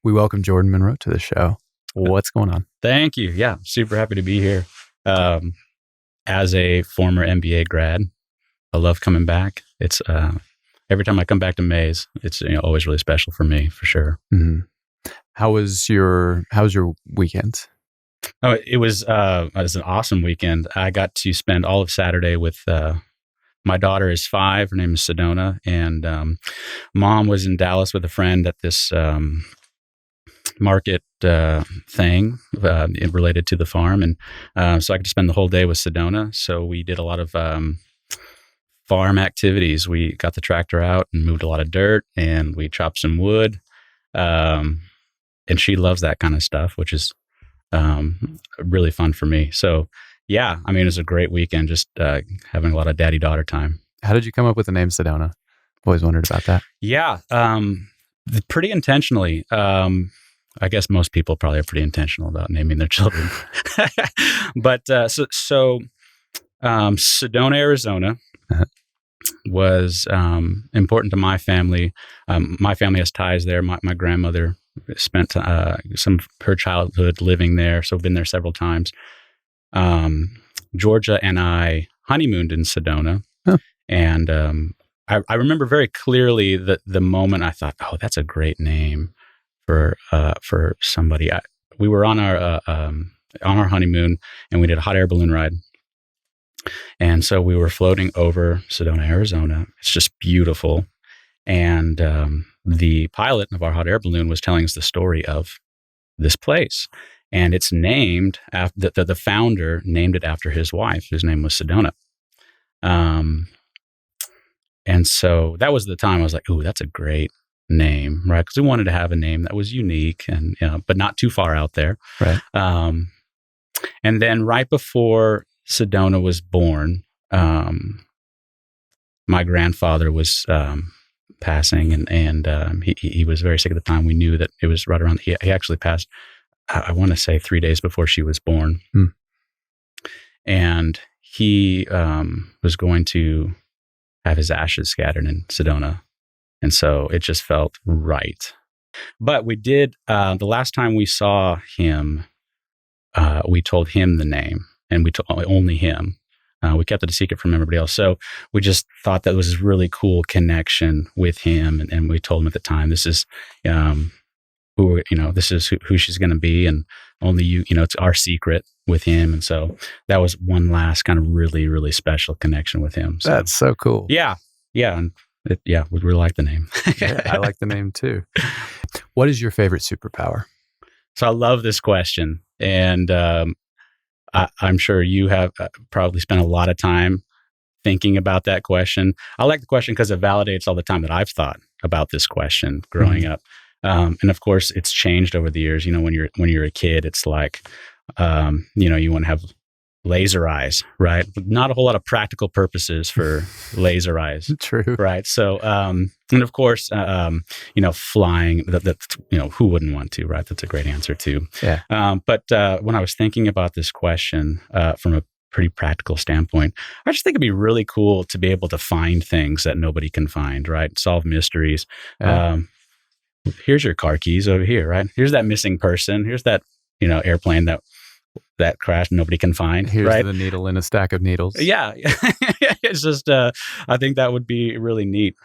We welcome Jordan Monroe to the show. What's going on? Thank you. Yeah, super happy to be here. As a former MBA grad, I love coming back. It's every time I come back to Mays, it's always really special for me, for sure. Mm-hmm. How's your weekend? Oh, it was an awesome weekend. I got to spend all of Saturday with my daughter is 5. Her name is Sedona, and Mom was in Dallas with a friend at this market thing related to the farm, and so I could spend the whole day with Sedona. So we did a lot of farm activities. We got the tractor out and moved a lot of dirt, and we chopped some wood. And she loves that kind of stuff, which is really fun for me. So yeah, I mean, it was a great weekend, just having a lot of daddy-daughter time. How did you come up with the name Sedona? Always wondered about that. Yeah, pretty intentionally. I guess most people probably are pretty intentional about naming their children. But so Sedona, Arizona was important to my family. My family has ties there. My grandmother spent some of her childhood living there, so I've been there several times. Georgia and I honeymooned in Sedona. Huh. And I remember very clearly the moment I thought, oh, that's a great name for somebody. We were on our honeymoon, and we did a hot air balloon ride. And so we were floating over Sedona, Arizona. It's just beautiful. And the pilot of our hot air balloon was telling us the story of this place. And it's named after the founder named it after his wife, whose name was Sedona. And so that was the time I was like, ooh, that's a great name, right? Because we wanted to have a name that was unique and but not too far out there. Right. And then right before Sedona was born, my grandfather was passing, and he was very sick at the time. We knew that it was right around. He actually passed, I want to say 3 days before she was born. And he was going to have his ashes scattered in Sedona. And so it just felt right. But we did, the last time we saw him, we told him the name, and we told only him. We kept it a secret from everybody else. So we just thought that was a really cool connection with him. And we told him at the time, this is, this is who she's going to be. And only it's our secret with him. And so that was one last kind of really, really special connection with him. So, that's so cool. Yeah. Yeah. And we really like the name. Yeah, I like the name too. What is your favorite superpower? So I love this question. And I'm sure you have probably spent a lot of time thinking about that question. I like the question because it validates all the time that I've thought about this question growing up. And of course, it's changed over the years. When you're a kid, it's like, you want to have laser eyes, right? But not a whole lot of practical purposes for laser eyes. True. Right. So, and of course, flying, who wouldn't want to, right? That's a great answer too. Yeah. But when I was thinking about this question from a pretty practical standpoint, I just think it'd be really cool to be able to find things that nobody can find, right? Solve mysteries. Here's your car keys over here, right? Here's that missing person. Here's that, airplane that crashed nobody can find. Here's right? the needle in a stack of needles. Yeah. It's just, I think that would be really neat.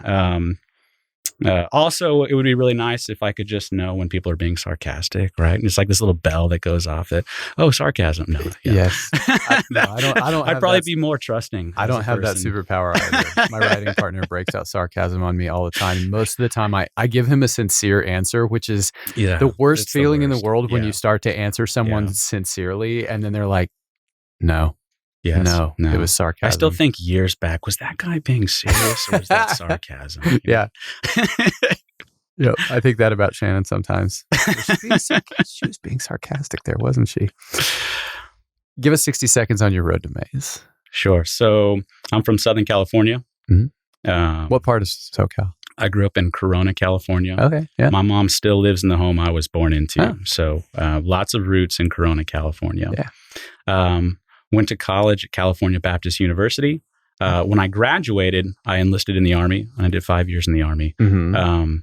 Also, it would be really nice if I could just know when people are being sarcastic, right? And it's like this little bell that goes off that, oh, sarcasm. No. Yeah. Yes. I don't. I'd probably be more trusting. I don't have that superpower either. My writing partner breaks out sarcasm on me all the time. And most of the time, I give him a sincere answer, which is the worst feeling in the world when you start to answer someone sincerely, and then they're like, no. Yes. No, it was sarcasm. I still think years back, was that guy being serious or was that sarcasm? Yeah. Yep. I think that about Shannon sometimes. She was being sarcastic there, wasn't she? Give us 60 seconds on your road to Mays. Sure. So I'm from Southern California. Mm-hmm. What part of SoCal? I grew up in Corona, California. Okay. Yeah. My mom still lives in the home I was born into. Oh. So lots of roots in Corona, California. Yeah. Went to college at California Baptist University. When I graduated, I enlisted in the Army. I did 5 years in the Army. Mm-hmm.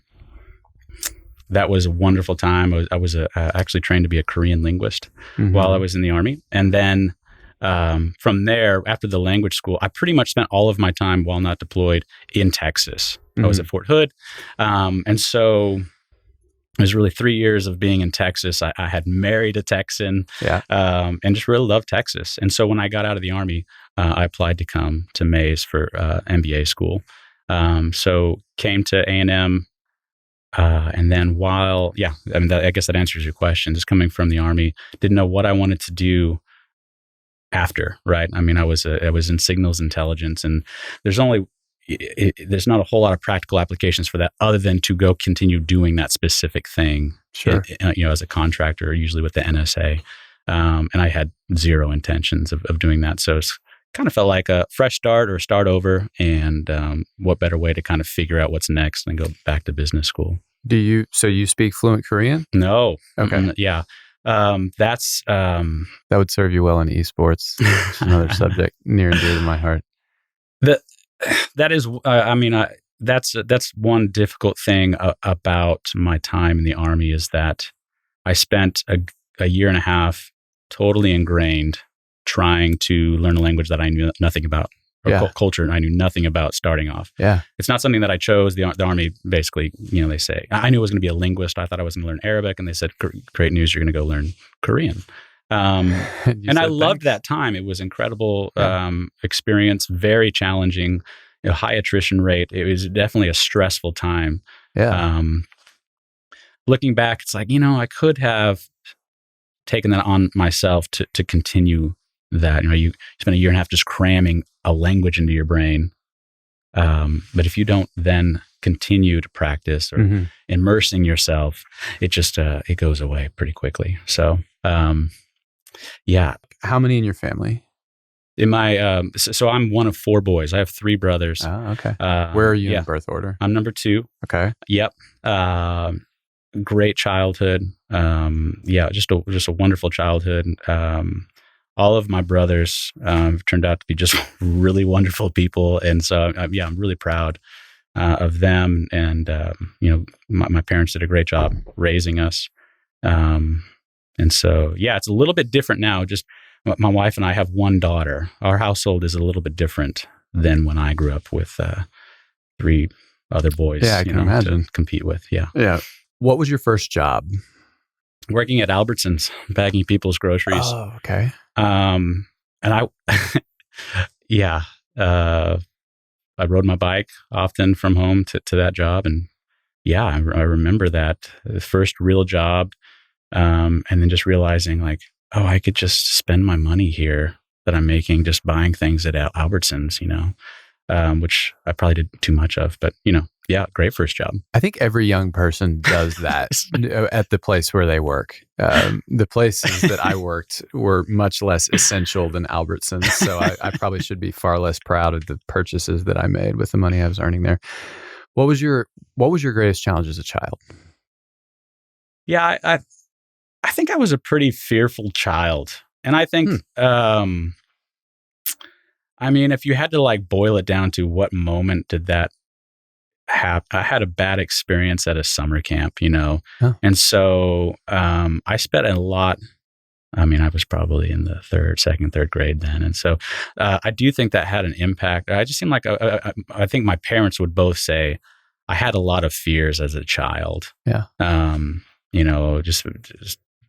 that was a wonderful time. I was actually trained to be a Korean linguist while I was in the Army. And then from there, after the language school, I pretty much spent all of my time while not deployed in Texas. I was at Fort Hood. And so it was really 3 years of being in Texas. I had married a Texan and just really loved Texas. And so when I got out of the Army, I applied to come to Mays for MBA school. So came to A&M. And then I guess that answers your question. Just coming from the Army, didn't know what I wanted to do after, right? I mean, I was in signals intelligence, and there's not a whole lot of practical applications for that other than to go continue doing that specific thing, as a contractor, usually with the NSA. And I had zero intentions of doing that. So it's kind of felt like a fresh start or a start over. And what better way to kind of figure out what's next than go back to business school. So you speak fluent Korean? No. Okay. Yeah. That would serve you well in esports. It's another subject near and dear to my heart. That's one difficult thing about my time in the Army is that I spent a year and a half totally ingrained trying to learn a language that I knew nothing about, or culture I knew nothing about starting off. Yeah. It's not something that I chose. The Army basically, they say, I knew I was going to be a linguist. I thought I was going to learn Arabic, and they said, great news, you're going to go learn Korean. And I loved that time. It was incredible experience, very challenging, high attrition rate. It was definitely a stressful time. Yeah. Looking back, it's like, I could have taken that on myself to continue that. You spend a year and a half just cramming a language into your brain. But if you don't then continue to practice or immersing yourself, it just, it goes away pretty quickly. So, yeah. How many in your family? In my, so I'm one of 4 boys. I have 3 brothers. Oh, okay. Where are you in birth order? I'm number 2. Okay. Yep. Great childhood. Just a wonderful childhood. All of my brothers turned out to be just really wonderful people, and so I'm really proud of them. And my parents did a great job raising us. And so it's a little bit different now. Just my wife and I have 1 daughter. Our household is a little bit different than when I grew up with 3 other boys. Yeah, I can imagine. To compete with. Yeah. Yeah. What was your first job? Working at Albertsons, bagging people's groceries. Oh, okay. And I rode my bike often from home to that job. And I remember that the first real job. And then just realizing like, oh, I could just spend my money here that I'm making just buying things at Albertsons, which I probably did too much of, but great first job. I think every young person does that at the place where they work. The places that I worked were much less essential than Albertsons, so I probably should be far less proud of the purchases that I made with the money I was earning there. What was your greatest challenge as a child? Yeah, I think I was a pretty fearful child, and I think if you had to like boil it down to what moment did that happen, I had a bad experience at a summer camp, and so I spent a lot. I was probably in the third grade then, and so I do think that had an impact. I just seemed like I think my parents would both say I had a lot of fears as a child. Yeah.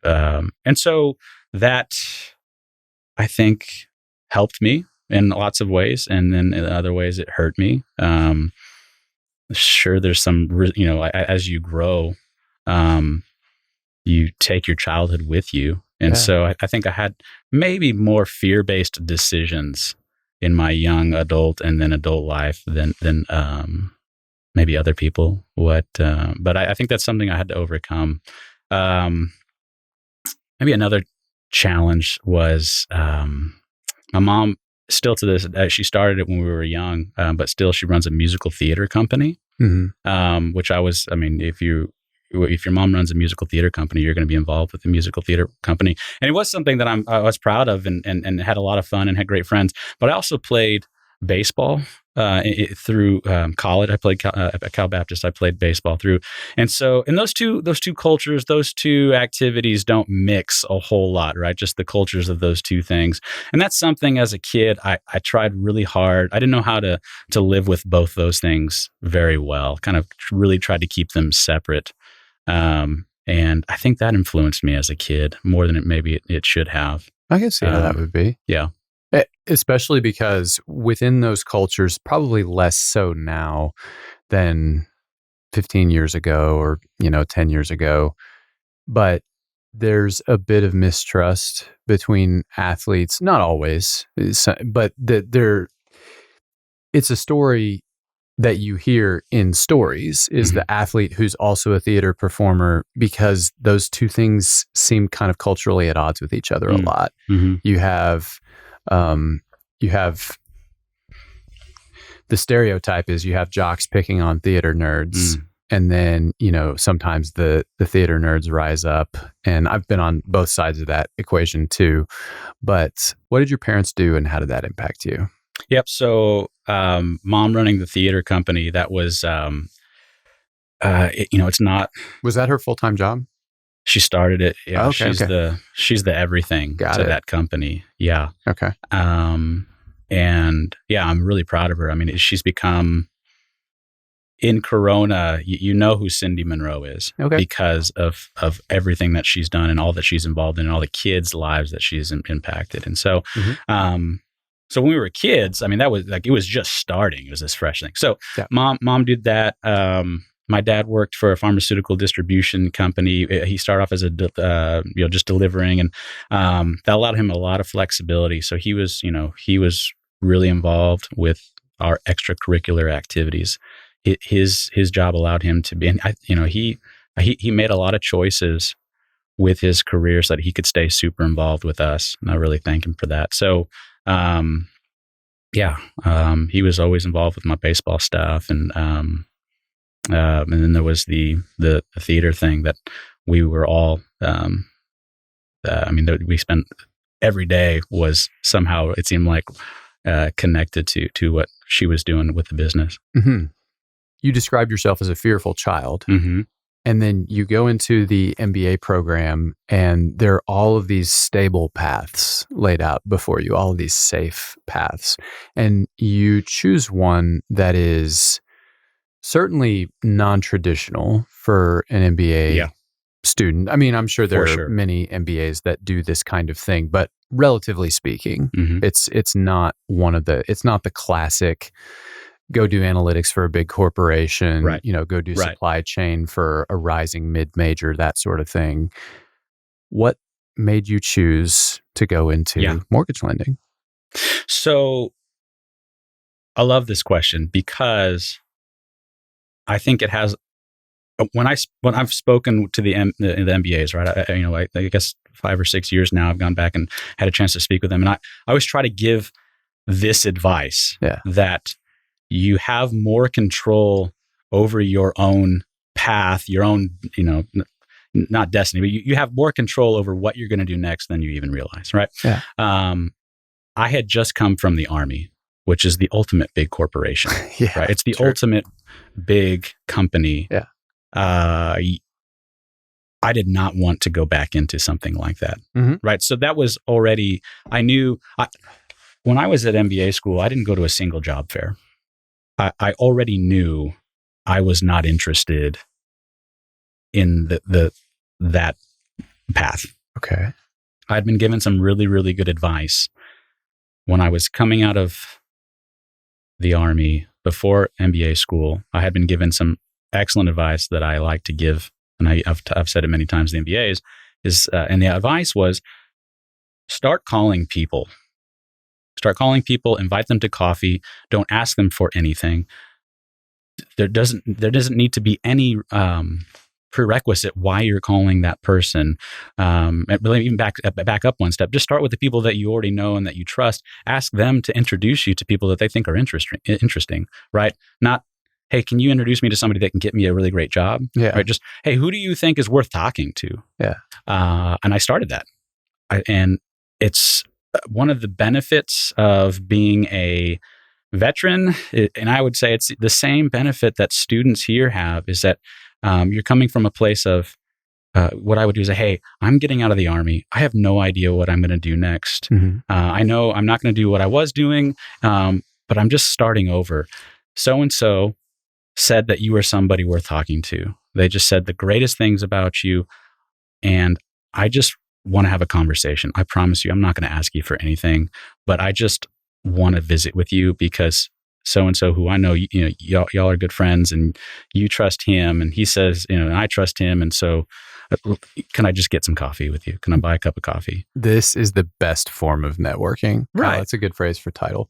And so that I think helped me in lots of ways, and then in other ways it hurt me. Sure, there's some, as you grow, you take your childhood with you. And so I think I had maybe more fear-based decisions in my young adult and then adult life than maybe other people would. But I think that's something I had to overcome. Maybe another challenge was my mom, still to this, she started it when we were young, but still she runs a musical theater company, which if your mom runs a musical theater company, you're going to be involved with the musical theater company. And it was something that I was proud of and had a lot of fun and had great friends. But I also played baseball through college. I played at Cal Baptist. I played baseball through, and so and those two cultures, those two activities don't mix a whole lot, right? Just the cultures of those two things, and that's something as a kid I tried really hard. I didn't know how to live with both those things very well. Kind of really tried to keep them separate, and I think that influenced me as a kid more than it should have. I can see how that would be. Yeah. Especially because within those cultures, probably less so now than 15 years ago or, 10 years ago. But there's a bit of mistrust between athletes, not always, but it's a story that you hear in stories is the athlete who's also a theater performer, because those two things seem kind of culturally at odds with each other a lot. You have the stereotype is you have jocks picking on theater nerds, and then, sometimes the theater nerds rise up, and I've been on both sides of that equation too. But what did your parents do, and how did that impact you? Yep. So, mom running the theater company, that was, it's not. Was that her full-time job? She started it. Yeah. Okay, she's the everything to that company. Yeah. Okay. And yeah, I'm really proud of her. I mean, she's become, in Corona, you know who Cindy Monroe is, because of everything that she's done and all that she's involved in and all the kids' lives that she's impacted. And so, so when we were kids, I mean, that was like, it was just starting. It was this fresh thing. So mom did that. My dad worked for a pharmaceutical distribution company. He started off as just delivering, and that allowed him a lot of flexibility. So he was really involved with our extracurricular activities. His job allowed him to be, and he made a lot of choices with his career so that he could stay super involved with us. And I really thank him for that. So, he was always involved with my baseball stuff, and then there was the theater thing that we were all. We spent every day was somehow, it seemed like, connected to what she was doing with the business. You described yourself as a fearful child. And then you go into the MBA program, and there are all of these stable paths laid out before you, all of these safe paths. And you choose one that is certainly non-traditional for an MBA student. I mean, I'm sure there are many MBAs that do this kind of thing, but relatively speaking, it's not the classic go do analytics for a big corporation, go do supply chain for a rising mid-major, that sort of thing. What made you choose to go into mortgage lending? So I love this question because I think it has, when I've spoken to the MBAs, right? I guess 5 or 6 years now, I've gone back and had a chance to speak with them. And I always try to give this advice that you have more control over your own path, your own, not destiny, but you have more control over what you're going to do next than you even realize, right? Yeah. I had just come from the Army, which is the ultimate big corporation, right? It's the ultimate big company. Yeah. I did not want to go back into something like that, right? So that was already, I knew, when I was at MBA school, I didn't go to a single job fair. I already knew I was not interested in that path. Okay. I'd been given some really, really good advice when I was coming out of the Army before MBA school. I had been given some excellent advice that I like to give, and I've said it many times to the MBAs, and the advice was, start calling people. Start calling people, invite them to coffee. Don't ask them for anything. There doesn't need to be any prerequisite why you're calling that person. Even back up one step. Just start with the people that you already know and that you trust. Ask them to introduce you to people that they think are interesting, right? Not, hey, can you introduce me to somebody that can get me a really great job? Yeah. Right? Just, hey, who do you think is worth talking to? Yeah. And I started that, and it's one of the benefits of being a veteran, and I would say it's the same benefit that students here have, is that you're coming from a place of what I would do is say, hey, I'm getting out of the Army. I have no idea what I'm going to do next. I know I'm not going to do what I was doing, but I'm just starting over. So-and-so said that you were somebody worth talking to. They just said the greatest things about you. And I just want to have a conversation. I promise you, I'm not going to ask you for anything, but I just want to visit with you because so-and-so who I know, y'all are good friends and you trust him. And he says, and I trust him. And so can I just get some coffee with you? Can I buy a cup of coffee? This is the best form of networking. Right. That's a good phrase for title.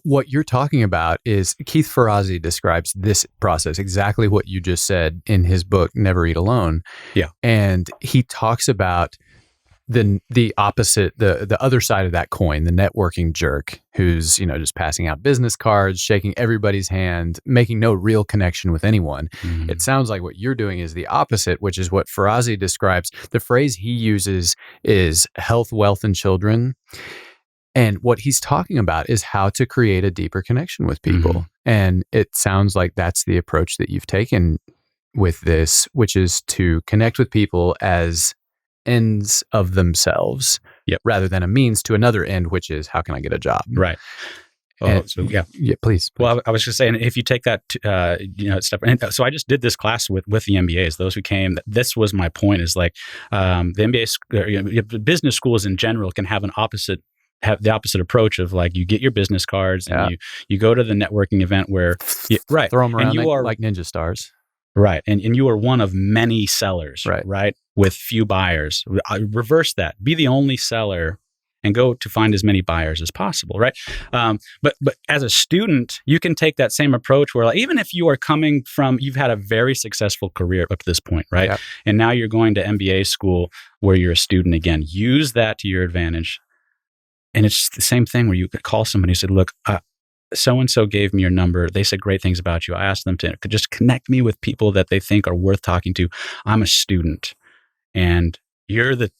What you're talking about is Keith Ferrazzi describes this process, exactly what you just said in his book, Never Eat Alone. Yeah. And he talks about the opposite, the other side of that coin, the networking jerk who's, just passing out business cards, shaking everybody's hand, making no real connection with anyone. It sounds like what you're doing is the opposite, which is what Ferrazzi describes. The phrase he uses is health, wealth, and children. And what he's talking about is how to create a deeper connection with people. And it sounds like that's the approach that you've taken with this, which is to connect with people as ends of themselves, rather than a means to another end, which is how can I get a job? Right. Yeah, please. Well, I was just saying, if you take that, stuff. And so I just did this class with the MBAs, those who came. This was my point: is like the MBA, business schools in general can have have the opposite approach of like you get your business cards and you go to the networking event where throw them around like ninja stars. Right. And you are one of many sellers, right? With few buyers. Reverse that. Be the only seller and go to find as many buyers as possible, right? But as a student, you can take that same approach where, like, even if you are coming from, you've had a very successful career up to this point, right? Yep. And now you're going to MBA school where you're a student again. Use that to your advantage. And it's the same thing where you could call somebody and say, look, so-and-so gave me your number. They said great things about you. I asked them to just connect me with people that they think are worth talking to. I'm a student and you're the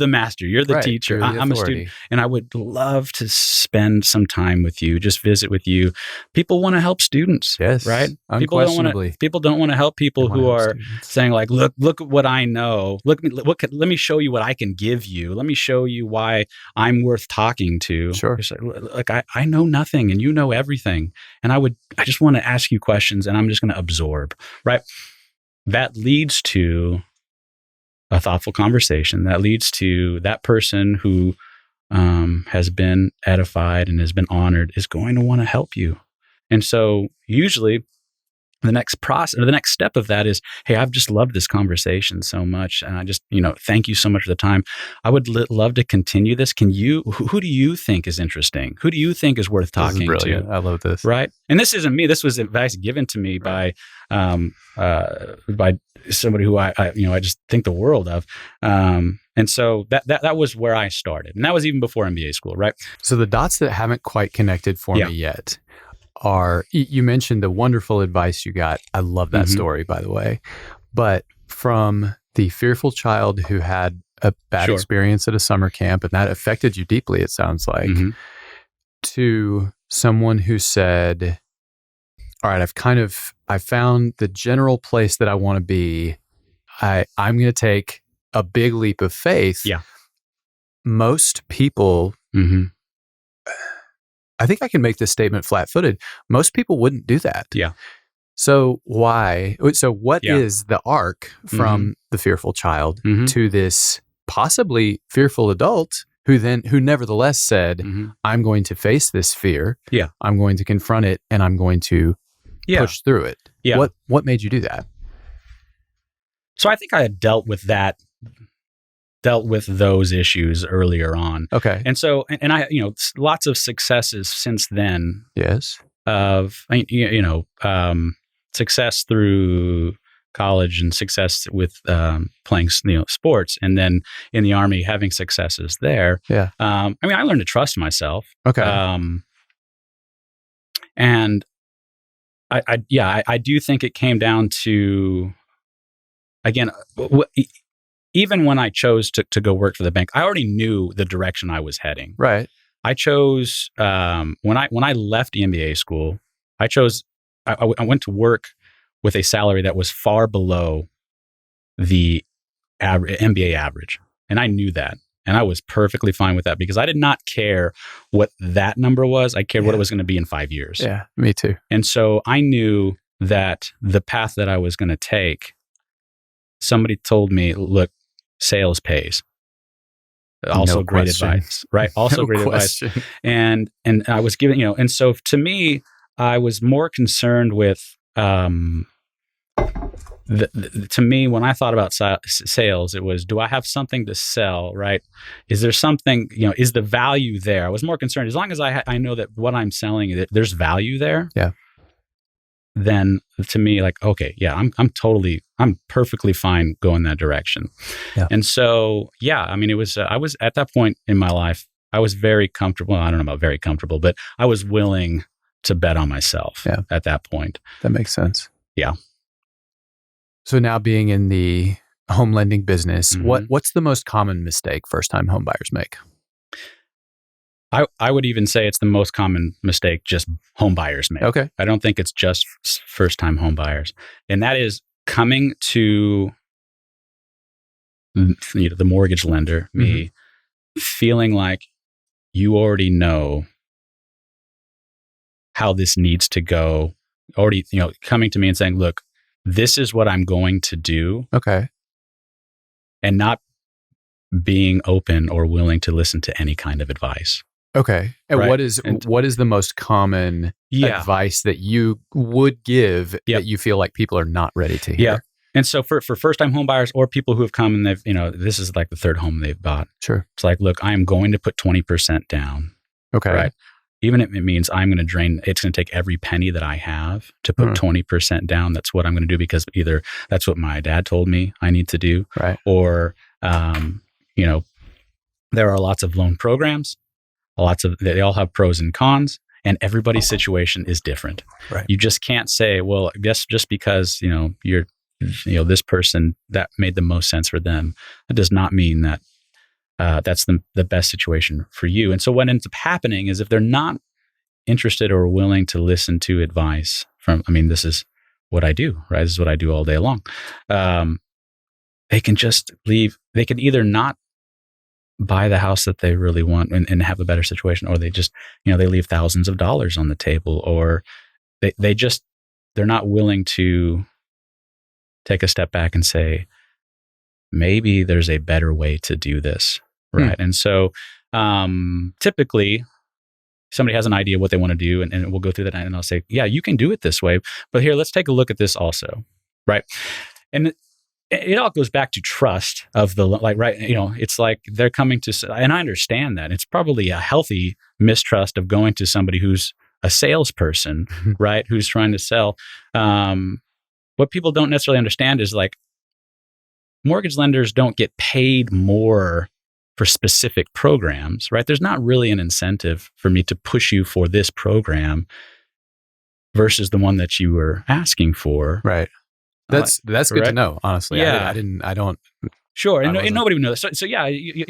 master, you're the teacher. I'm a student and I would love to spend some time with you, just visit with you. People want to help students, right? Unquestionably. People don't want to help people who are saying like, look at what I know. Let me show you what I can give you. Let me show you why I'm worth talking to. Sure. Like I know nothing and you know everything. And I just want to ask you questions and I'm just going to absorb, right? That leads to a thoughtful conversation that leads to that person who has been edified and has been honored is going to want to help you. And so usually the next process or the next step of that is, hey, I've just loved this conversation so much. And I just, thank you so much for the time. I would love to continue this. Who do you think is interesting? Who do you think is worth talking to? I love this. Right. And this isn't me. This was advice given to me by somebody who I just think the world of. And so that was where I started. And that was even before MBA school, right? So the dots that haven't quite connected for me yet are, you mentioned the wonderful advice you got. I love that story, by the way. But from the fearful child who had a bad experience at a summer camp, and that affected you deeply, it sounds like, to someone who said, all right, I found the general place that I want to be. I'm going to take a big leap of faith. Yeah. Most people, I think I can make this statement flat-footed. Most people wouldn't do that. Yeah. So why? So what is the arc from the fearful child to this possibly fearful adult who nevertheless said, I'm going to face this fear. Yeah. I'm going to confront it and I'm going to push through it. Yeah. What made you do that? So I think I had dealt with those issues earlier on. Okay. And so, and I, lots of successes since then. Yes. Of, success through college and success with playing, sports, and then in the Army having successes there. Yeah. I learned to trust myself. Okay. And I do think it came down to, again, even when I chose to go work for the bank, I already knew the direction I was heading. Right. I chose, when I left the MBA school, I went to work with a salary that was far below the MBA average. And I knew that. And I was perfectly fine with that because I did not care what that number was. I cared what it was going to be in 5 years. Yeah, me too. And so I knew that the path that I was going to take, somebody told me, look, sales pays. Also great advice, right? Also great advice. And I was given, and so to me, I was more concerned with, to me, when I thought about sales, it was, do I have something to sell, right? Is there something, is the value there? I was more concerned, as long as I know that what I'm selling, there's value there. Yeah. Then to me, like, okay, yeah, I'm perfectly fine going that direction. Yeah. And so, yeah, I mean, it was, I was at that point in my life, I was very comfortable. I don't know about very comfortable, but I was willing to bet on myself at that point. That makes sense. Yeah. So now being in the home lending business, what's the most common mistake first-time home buyers make? I would even say it's the most common mistake just home buyers make. Okay. I don't think it's just first-time home buyers. And that is coming to the mortgage lender, me, feeling like you already know how this needs to go. Already, coming to me and saying, look, this is what I'm going to do. Okay. And not being open or willing to listen to any kind of advice. Okay. And right? what is the most common advice that you would give that you feel like people are not ready to hear? Yeah. And so for first-time home buyers or people who have come and they've, this is like the third home they've bought. Sure. It's like, look, I am going to put 20% down. Okay. Right. Even if it means I'm going to drain, it's going to take every penny that I have to put 20% down. That's what I'm going to do because either that's what my dad told me I need to do. Right. Or, there are lots of loan programs. They all have pros and cons, and everybody's situation is different. Right. You just can't say, well, I guess just because, you're, this person, that made the most sense for them. That does not mean that that's the best situation for you. And so what ends up happening is if they're not interested or willing to listen to advice this is what I do, right? This is what I do all day long. They can just leave. They can either not buy the house that they really want and have a better situation, or they just, they leave thousands of dollars on the table, or they're not willing to take a step back and say, maybe there's a better way to do this. Right. And so, typically somebody has an idea what they want to do and we'll go through that and I'll say, yeah, you can do it this way, but here, let's take a look at this also. Right. And it all goes back to trust of it's like they're coming to, and I understand that it's probably a healthy mistrust of going to somebody who's a salesperson, right? Who's trying to sell. What people don't necessarily understand is like mortgage lenders don't get paid more for specific programs, right? There's not really an incentive for me to push you for this program versus the one that you were asking for. Right. That's good to know, honestly. Yeah. I don't. Sure. And nobody would know that. So yeah,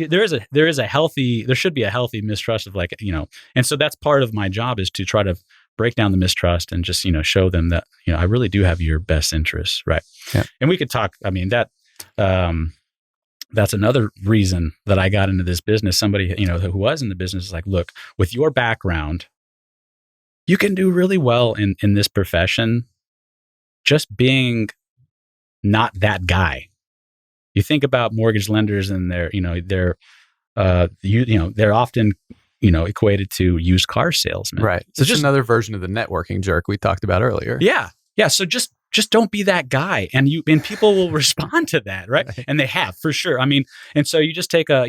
there should be a healthy mistrust of and so that's part of my job is to try to break down the mistrust and just, show them that, I really do have your best interests. Right. Yeah. And we could talk, that's another reason that I got into this business. Somebody, who was in the business is like, look, with your background, you can do really well in this profession, just being not that guy. You think about mortgage lenders and they're often, equated to used car salesmen. Right. So just another version of the networking jerk we talked about earlier. Yeah. Yeah. So just don't be that guy. And people will respond to that. Right. And they have for sure. And so you just take I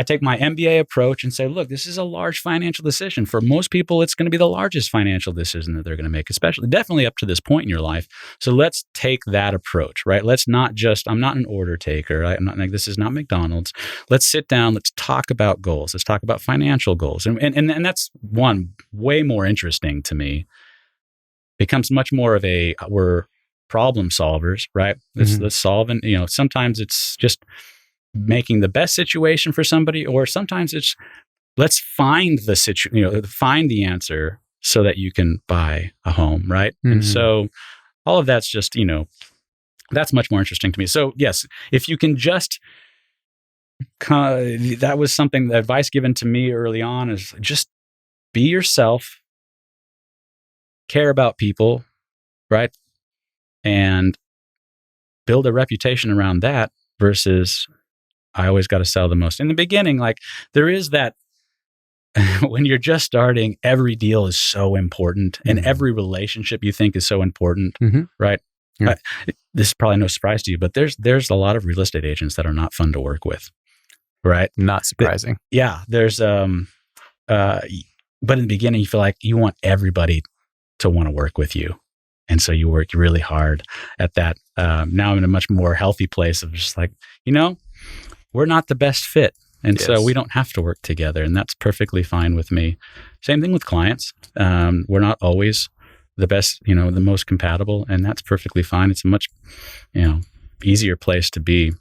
take my MBA approach and say, look, this is a large financial decision. For most people, it's going to be the largest financial decision that they're going to make, definitely up to this point in your life. So let's take that approach, right? Let's not I'm not an order taker. Right? I'm not like, this is not McDonald's. Let's sit down. Let's talk about goals. Let's talk about financial goals. And that's one way more interesting to me. Becomes much more of we're problem solvers, right? Let's solve, and sometimes it's just making the best situation for somebody, or sometimes it's let's find the find the answer so that you can buy a home, right? And so all of that's just that's much more interesting to me. So yes, if you can just that was something, the advice given to me early on is just be yourself, care about people, right? And build a reputation around that versus I always got to sell the most. In the beginning, like there is that when you're just starting, every deal is so important and every relationship you think is so important, right? Yeah. This is probably no surprise to you, but there's a lot of real estate agents that are not fun to work with, right? Not surprising. There's but in the beginning you feel like you want everybody to want to work with you. And so you work really hard at that. Now I'm in a much more healthy place of just like, we're not the best fit. And so we don't have to work together. And that's perfectly fine with me. Same thing with clients. We're not always the best, the most compatible. And that's perfectly fine. It's a much, easier place to be.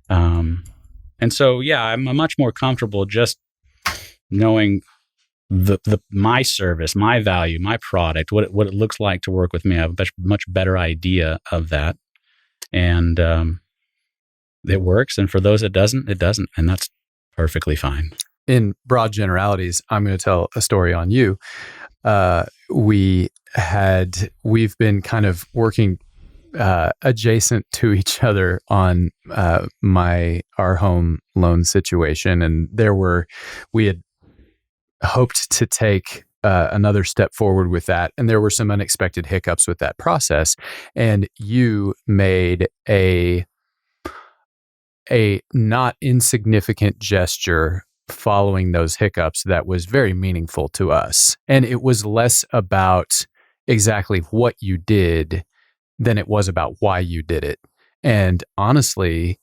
And so, I'm much more comfortable just knowing my service, my value, my product, what it looks like to work with me. I have a much better idea of that. And it works. And for those it doesn't. And that's perfectly fine. In broad generalities, I'm going to tell a story on you. We've been kind of working adjacent to each other on our home loan situation. And we had hoped to take another step forward with that. And there were some unexpected hiccups with that process. And you made a not insignificant gesture following those hiccups that was very meaningful to us. And it was less about exactly what you did than it was about why you did it. And honestly,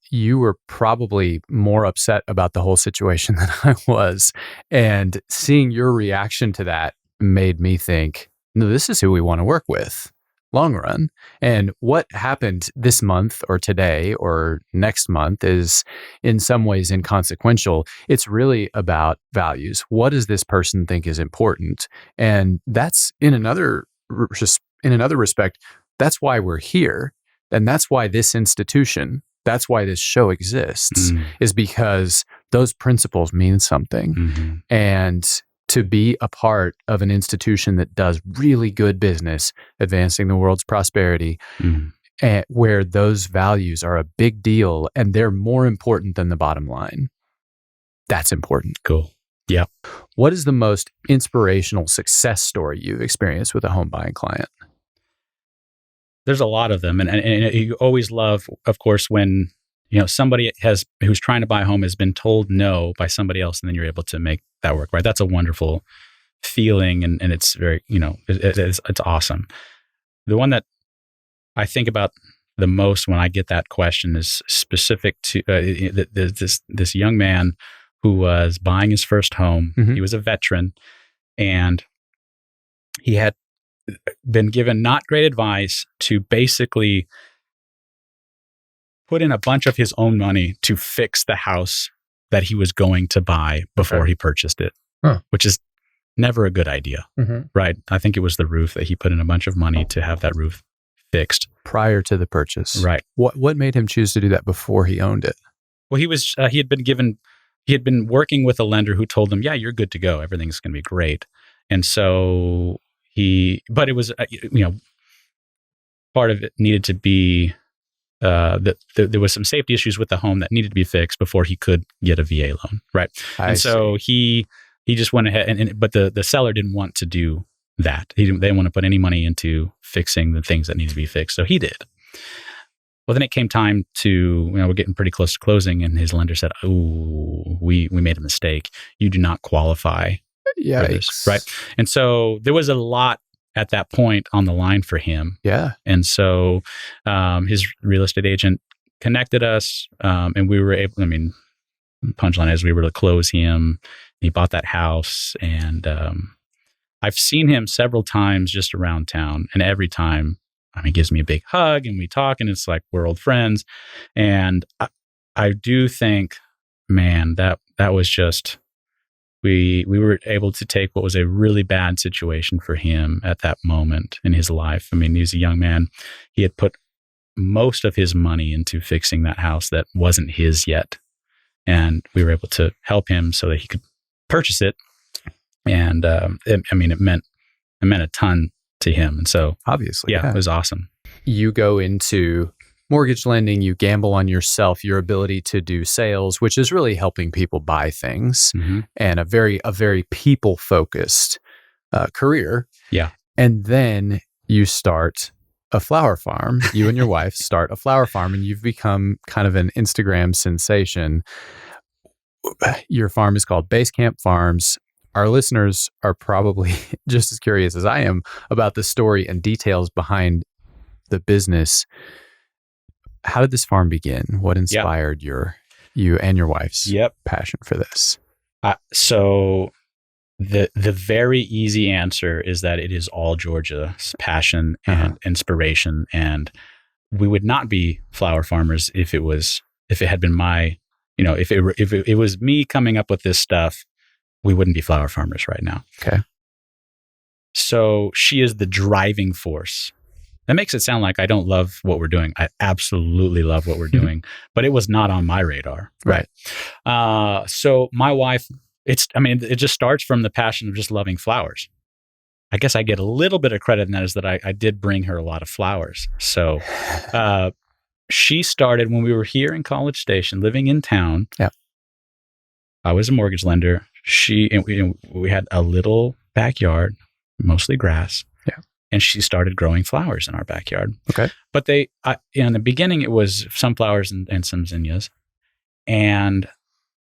you were probably more upset about the whole situation than I was. And seeing your reaction to that made me think, no, this is who we want to work with long run. And what happened this month or today or next month is in some ways inconsequential. It's really about values. What does this person think is important? And that's in another respect, that's why we're here. And that's why this institution, that's why this show exists, is because those principles mean something. And to be a part of an institution that does really good business, advancing the world's prosperity, where those values are a big deal and they're more important than the bottom line. That's important. Cool. Yeah. What is the most inspirational success story you've experienced with a home buying client? There's a lot of them. And you always love, of course, when somebody who's trying to buy a home has been told no by somebody else, and then you're able to make that work, right? That's a wonderful feeling, and it's very, it's awesome. The one that I think about the most when I get that question is specific to this young man who was buying his first home. He was a veteran, and he had been given not great advice to basically put in a bunch of his own money to fix the house that he was going to buy before he purchased it, which is never a good idea, right? I think it was the roof that he put in a bunch of money to have that roof fixed. Prior to the purchase. Right. What made him choose to do that before he owned it? Well, he had been working with a lender who told him, yeah, you're good to go. Everything's going to be great. And so but it was, part of it needed to be, that there was some safety issues with the home that needed to be fixed before he could get a VA loan, right? So he just went ahead, but the seller didn't want to do that. They didn't want to put any money into fixing the things that needed to be fixed. So he did. Well, then it came time to, we're getting pretty close to closing, and his lender said, "Oh, we made a mistake. You do not qualify for this," right? And so there was a lot at that point on the line for him. Yeah. And so his real estate agent connected us, and we were able, punchline is we were able to close him. He bought that house, and I've seen him several times just around town, and every time, he gives me a big hug and we talk, and it's like we're old friends. And I do think, man, that was just, we were able to take what was a really bad situation for him at that moment in his life. He's a young man. He had put most of his money into fixing that house that wasn't his yet. And we were able to help him so that he could purchase it. And it meant a ton to him. And so obviously, it was awesome. You go into mortgage lending, you gamble on yourself, your ability to do sales, which is really helping people buy things, and a very people-focused career. Yeah. And then you start a flower farm. You and your wife start a flower farm, and you've become kind of an Instagram sensation. Your farm is called Basecamp Farms. Our listeners are probably just as curious as I am about the story and details behind the business. How did this farm begin? What inspired you and your wife's passion for this? So the very easy answer is that it is all Georgia's passion and inspiration. And we would not be flower farmers if it had been my, if it was me coming up with this stuff, we wouldn't be flower farmers right now. Okay. So she is the driving force. That makes it sound like I don't love what we're doing. I absolutely love what we're doing, but it was not on my radar. Right. So my wife, it just starts from the passion of just loving flowers. I guess I get a little bit of credit in that, is that I did bring her a lot of flowers. So she started when we were here in College Station, living in town. Yeah. I was a mortgage lender. We had a little backyard, mostly grass. Yeah. And she started growing flowers in our backyard. Okay. But in the beginning, it was sunflowers and some zinnias. And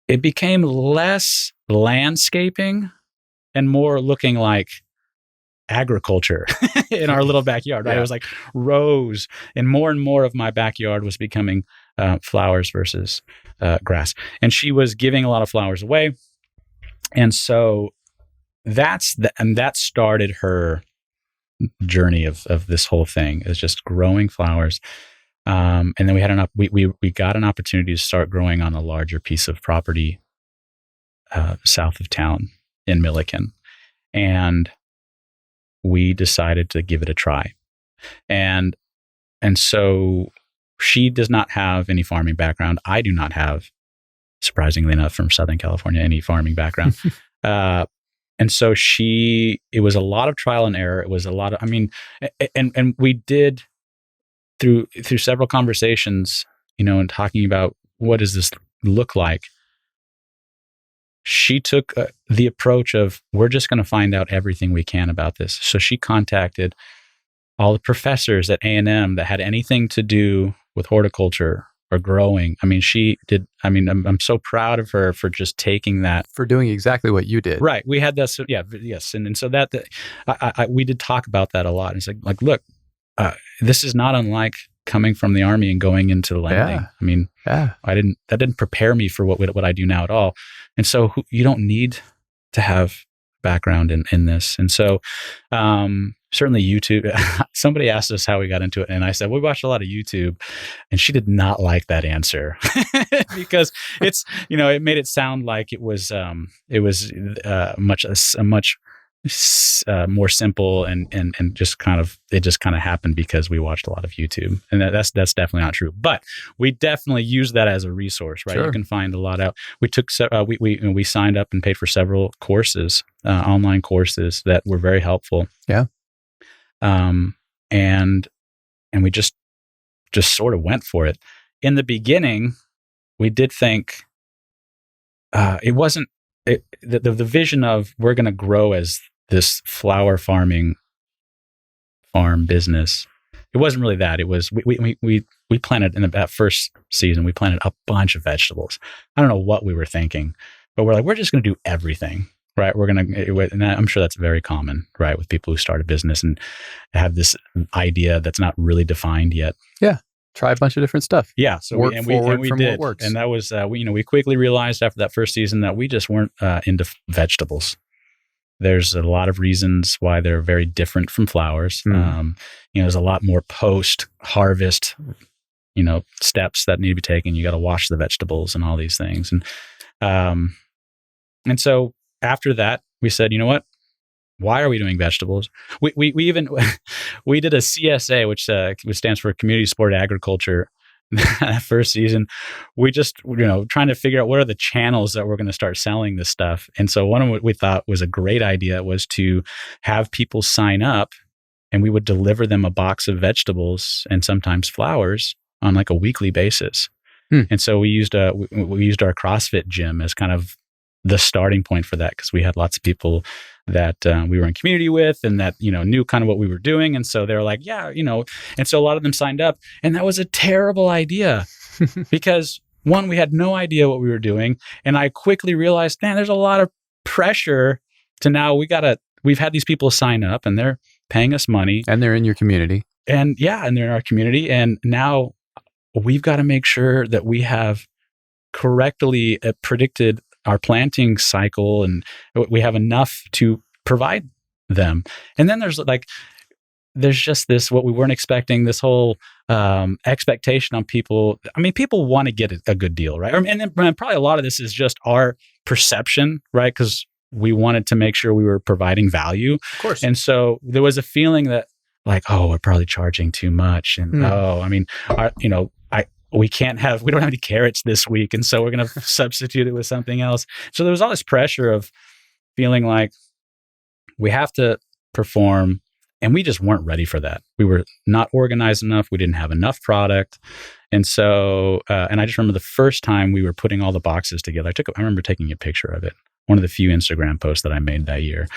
it became less landscaping and more looking like agriculture in our little backyard. Right? Yeah. It was like rows, and more of my backyard was becoming flowers versus grass. And she was giving a lot of flowers away. And so that started her journey of this whole thing, is just growing flowers. And then we had we got an opportunity to start growing on a larger piece of property south of town in Milliken. And we decided to give it a try. And so she does not have any farming background. I do not have, surprisingly enough, from Southern California, any farming background. And so it was a lot of trial and error. It was a lot of, and we did through several conversations, and talking about what does this look like. She took the approach of, we're just going to find out everything we can about this. So she contacted all the professors at A&M that had anything to do with horticulture or growing. She did. I'm so proud of her for just taking that, for doing exactly what you did. Right. We had that. So, yes. And so that we did talk about that a lot. It's like, look, this is not unlike coming from the Army and going into lending. That didn't prepare me for what I do now at all. And so you don't need to have background in this. And so, certainly YouTube, somebody asked us how we got into it. And I said, we watched a lot of YouTube, and she did not like that answer because it's, it made it sound like it was much more simple and just kind of, it just kind of happened because we watched a lot of YouTube, and that's definitely not true. But we definitely use that as a resource, right? Sure. You can find a lot out. We took we signed up and paid for several courses, online courses that were very helpful. Yeah. And we just sort of went for it. In the beginning, we did think it wasn't the vision of we're going to grow as this flower farm business. It wasn't really that. It was we planted in that first season. We planted a bunch of vegetables. I don't know what we were thinking, but we're like, we're just going to do everything. Right. And I'm sure that's very common, right, with people who start a business and have this idea that's not really defined yet. Yeah. Try a bunch of different stuff. Yeah. So we did. What works. And that was, we quickly realized after that first season that we just weren't into vegetables. There's a lot of reasons why they're very different from flowers. There's a lot more post-harvest, steps that need to be taken. You got to wash the vegetables and all these things. And so after that, we said, you know what? Why are we doing vegetables? We even we did a CSA, which stands for Community Support Agriculture. That first season, we just trying to figure out what are the channels that we're going to start selling this stuff. And so one of what we thought was a great idea was to have people sign up, and we would deliver them a box of vegetables and sometimes flowers on like a weekly basis. And so we used our CrossFit gym as kind of the starting point for that, because we had lots of people that we were in community with and that, knew kind of what we were doing. And so they were like, yeah, and so a lot of them signed up, and that was a terrible idea because one, we had no idea what we were doing. And I quickly realized, man, there's a lot of pressure to now we've had these people sign up and they're paying us money. And they're in your community. And and they're in our community. And now we've got to make sure that we have correctly predicted our planting cycle, and we have enough to provide them. And then there's just this, what we weren't expecting, this whole expectation on people. I mean, people want to get a good deal, right? And then probably a lot of this is just our perception, right? Because we wanted to make sure we were providing value. Of course. And so there was a feeling that we're probably charging too much. And we don't have any carrots this week. And so we're going to substitute it with something else. So there was all this pressure of feeling like we have to perform, and we just weren't ready for that. We were not organized enough. We didn't have enough product. And so, and I just remember the first time we were putting all the boxes together, I remember taking a picture of it. One of the few Instagram posts that I made that year.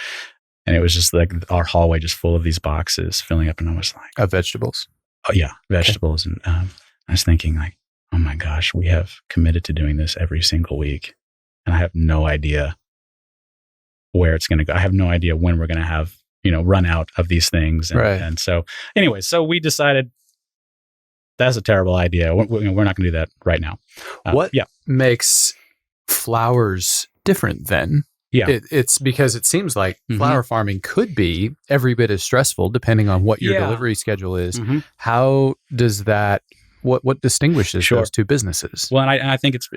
And it was just like our hallway just full of these boxes filling up. And I was like, of vegetables. Oh yeah. Vegetables. Okay. And, I was thinking like, oh my gosh, we have committed to doing this every single week. And I have no idea where it's going to go. I have no idea when we're going to have, run out of these things. And, right. And so anyway, so we decided that's a terrible idea. We're not going to do that right now. What makes flowers different then? Yeah. It's because it seems like flower farming could be every bit as stressful depending on what your delivery schedule is. How does that, what distinguishes those two businesses? Well, and I think it's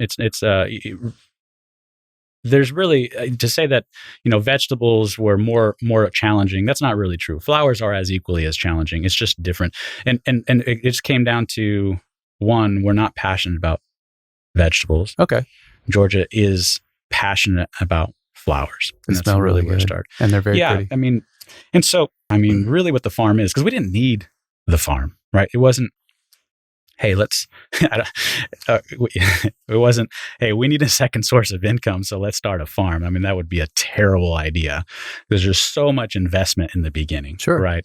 there's really, to say that, vegetables were more challenging, that's not really true. Flowers are as equally as challenging. It's just different. And it just came down to, one, we're not passionate about vegetables. Okay. Georgia is passionate about flowers. They smell really good. And they're very pretty. I mean, and so, really what the farm is, because we didn't need the farm, right? It wasn't, hey, it wasn't, hey, we need a second source of income, so let's start a farm. I mean, that would be a terrible idea. There's just so much investment in the beginning, right?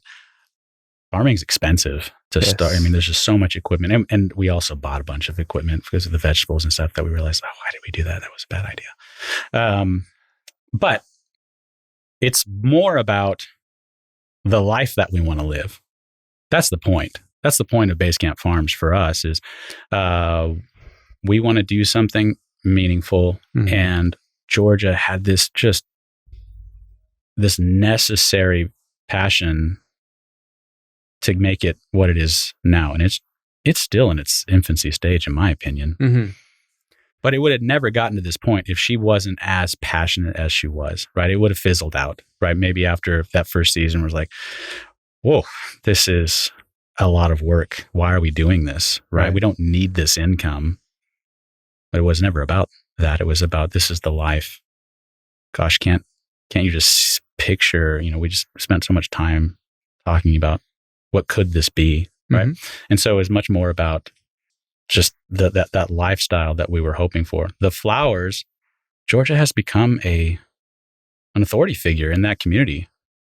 Farming's expensive to start. I mean, there's just so much equipment. And we also bought a bunch of equipment because of the vegetables and stuff that we realized, why did we do that? That was a bad idea. But it's more about the life that we want to live. That's the point. That's the point of Basecamp Farms for us is we want to do something meaningful. And Georgia had this necessary passion to make it what it is now. And it's still in its infancy stage, in my opinion. But it would have never gotten to this point if she wasn't as passionate as she was, right? It would have fizzled out, right? Maybe after that first season was like, whoa, this is a lot of work. Why are we doing this, right? We don't need this income. But it was never about that. It was about, this is the life. Gosh, can't you just picture, we just spent so much time talking about what could this be, right? And so it was much more about just that lifestyle that we were hoping for. The flowers, Georgia has become an authority figure in that community.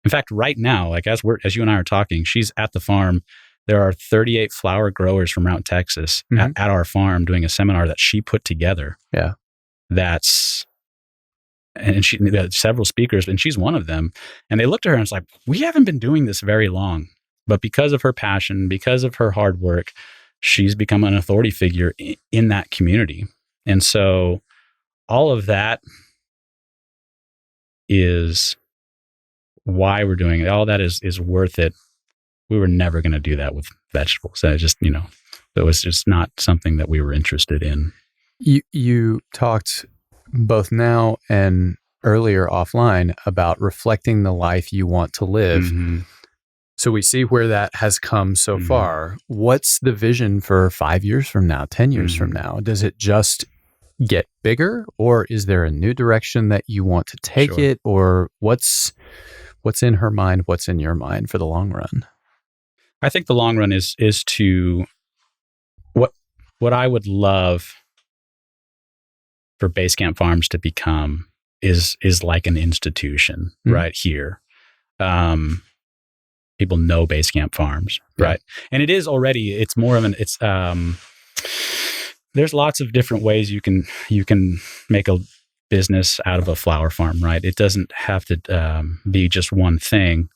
In fact, right now, like as you and I are talking, she's at the farm. There are 38 flower growers from around Texas at our farm doing a seminar that she put together. Yeah. And she had several speakers, and she's one of them. And they looked at her and it's like, we haven't been doing this very long, but because of her passion, because of her hard work, she's become an authority figure in that community. And so all of that is why we're doing it. All that is worth it. We were never going to do that with vegetables. It just, it was just not something that we were interested in. You talked both now and earlier offline about reflecting the life you want to live. Mm-hmm. So we see where that has come so far. What's the vision for 5 years from now, 10 years from now? Does it just get bigger, or is there a new direction that you want to take it? Or what's in her mind? What's in your mind for the long run? I think the long run is to what I would love for Basecamp Farms to become is like an institution right here. People know Basecamp Farms, right? And it is already, it's more of there's lots of different ways you can make a business out of a flower farm, right? It doesn't have to be just one thing.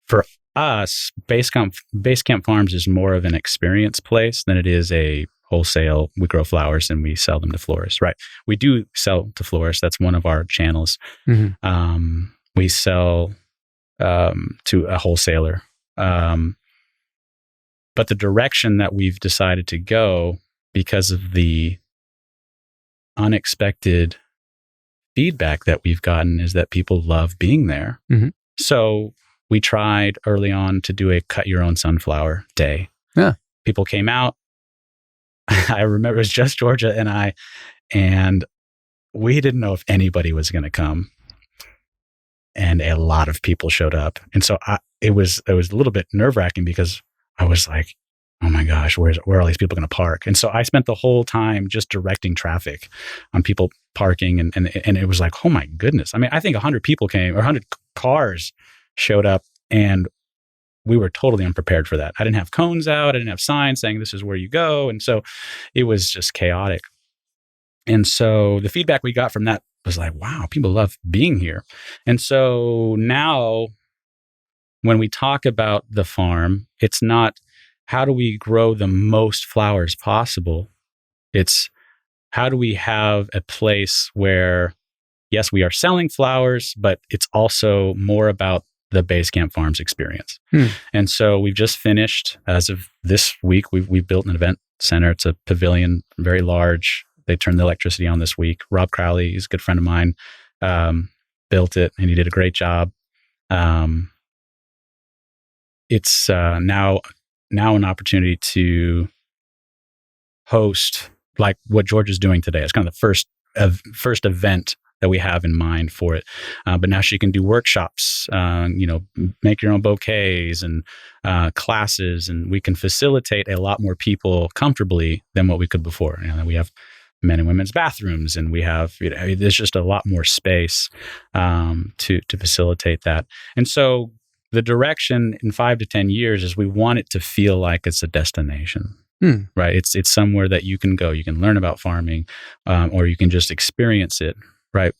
For us, Basecamp Farms is more of an experience place than it is a wholesale. We grow flowers and we sell them to florists, right? We do sell to florists. That's one of our channels. We sell to a wholesaler. But the direction that we've decided to go, because of the unexpected feedback that we've gotten, is that people love being there. So we tried early on to do a cut your own sunflower day. People came out. I remember it was just Georgia and I, and we didn't know if anybody was going to come. And a lot of people showed up. And so it was a little bit nerve-wracking, because I was like, oh my gosh, where are all these people going to park? And so I spent the whole time just directing traffic on people parking. And it was like, oh my goodness. I mean, I think 100 people came, or 100 cars showed up, and we were totally unprepared for that. I didn't have cones out. I didn't have signs saying this is where you go. And so it was just chaotic. And so the feedback we got from that was like, wow, people love being here. And so now when we talk about the farm, it's not how do we grow the most flowers possible. It's how do we have a place where, yes, we are selling flowers, but it's also more about the Basecamp Farms experience. And so we've just finished, as of this week, we've built an event center. It's a pavilion, very large. They turned the electricity on this week. Rob Crowley, he's a good friend of mine, built it, and he did a great job. It's now an opportunity to host like what George is doing today. It's kind of the first event that we have in mind for it. But now she can do workshops, make your own bouquets and classes, and we can facilitate a lot more people comfortably than what we could before. We have men and women's bathrooms, and we have, there's just a lot more space to facilitate that. And so the direction in 5 to 10 years is we want it to feel like it's a destination. Right? It's somewhere that you can go. You can learn about farming, or you can just experience it. Right?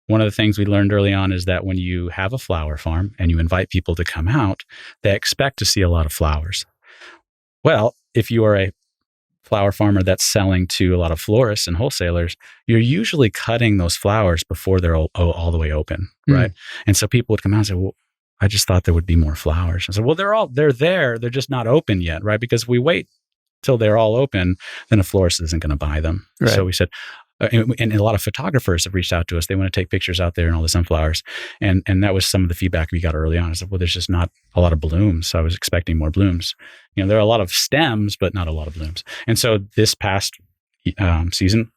One of the things we learned early on is that when you have a flower farm and you invite people to come out, they expect to see a lot of flowers. Well, if you are a flower farmer that's selling to a lot of florists and wholesalers, you're usually cutting those flowers before they're all the way open, right? And so people would come out and say, well, I just thought there would be more flowers. I said, well, they're there. They're just not open yet, right? Because if we wait till they're all open, then a florist isn't going to buy them. Right. So we said, and a lot of photographers have reached out to us. They want to take pictures out there and all the sunflowers. And that was some of the feedback we got early on. I said, well, there's just not a lot of blooms. So I was expecting more blooms. There are a lot of stems, but not a lot of blooms. And so this past season,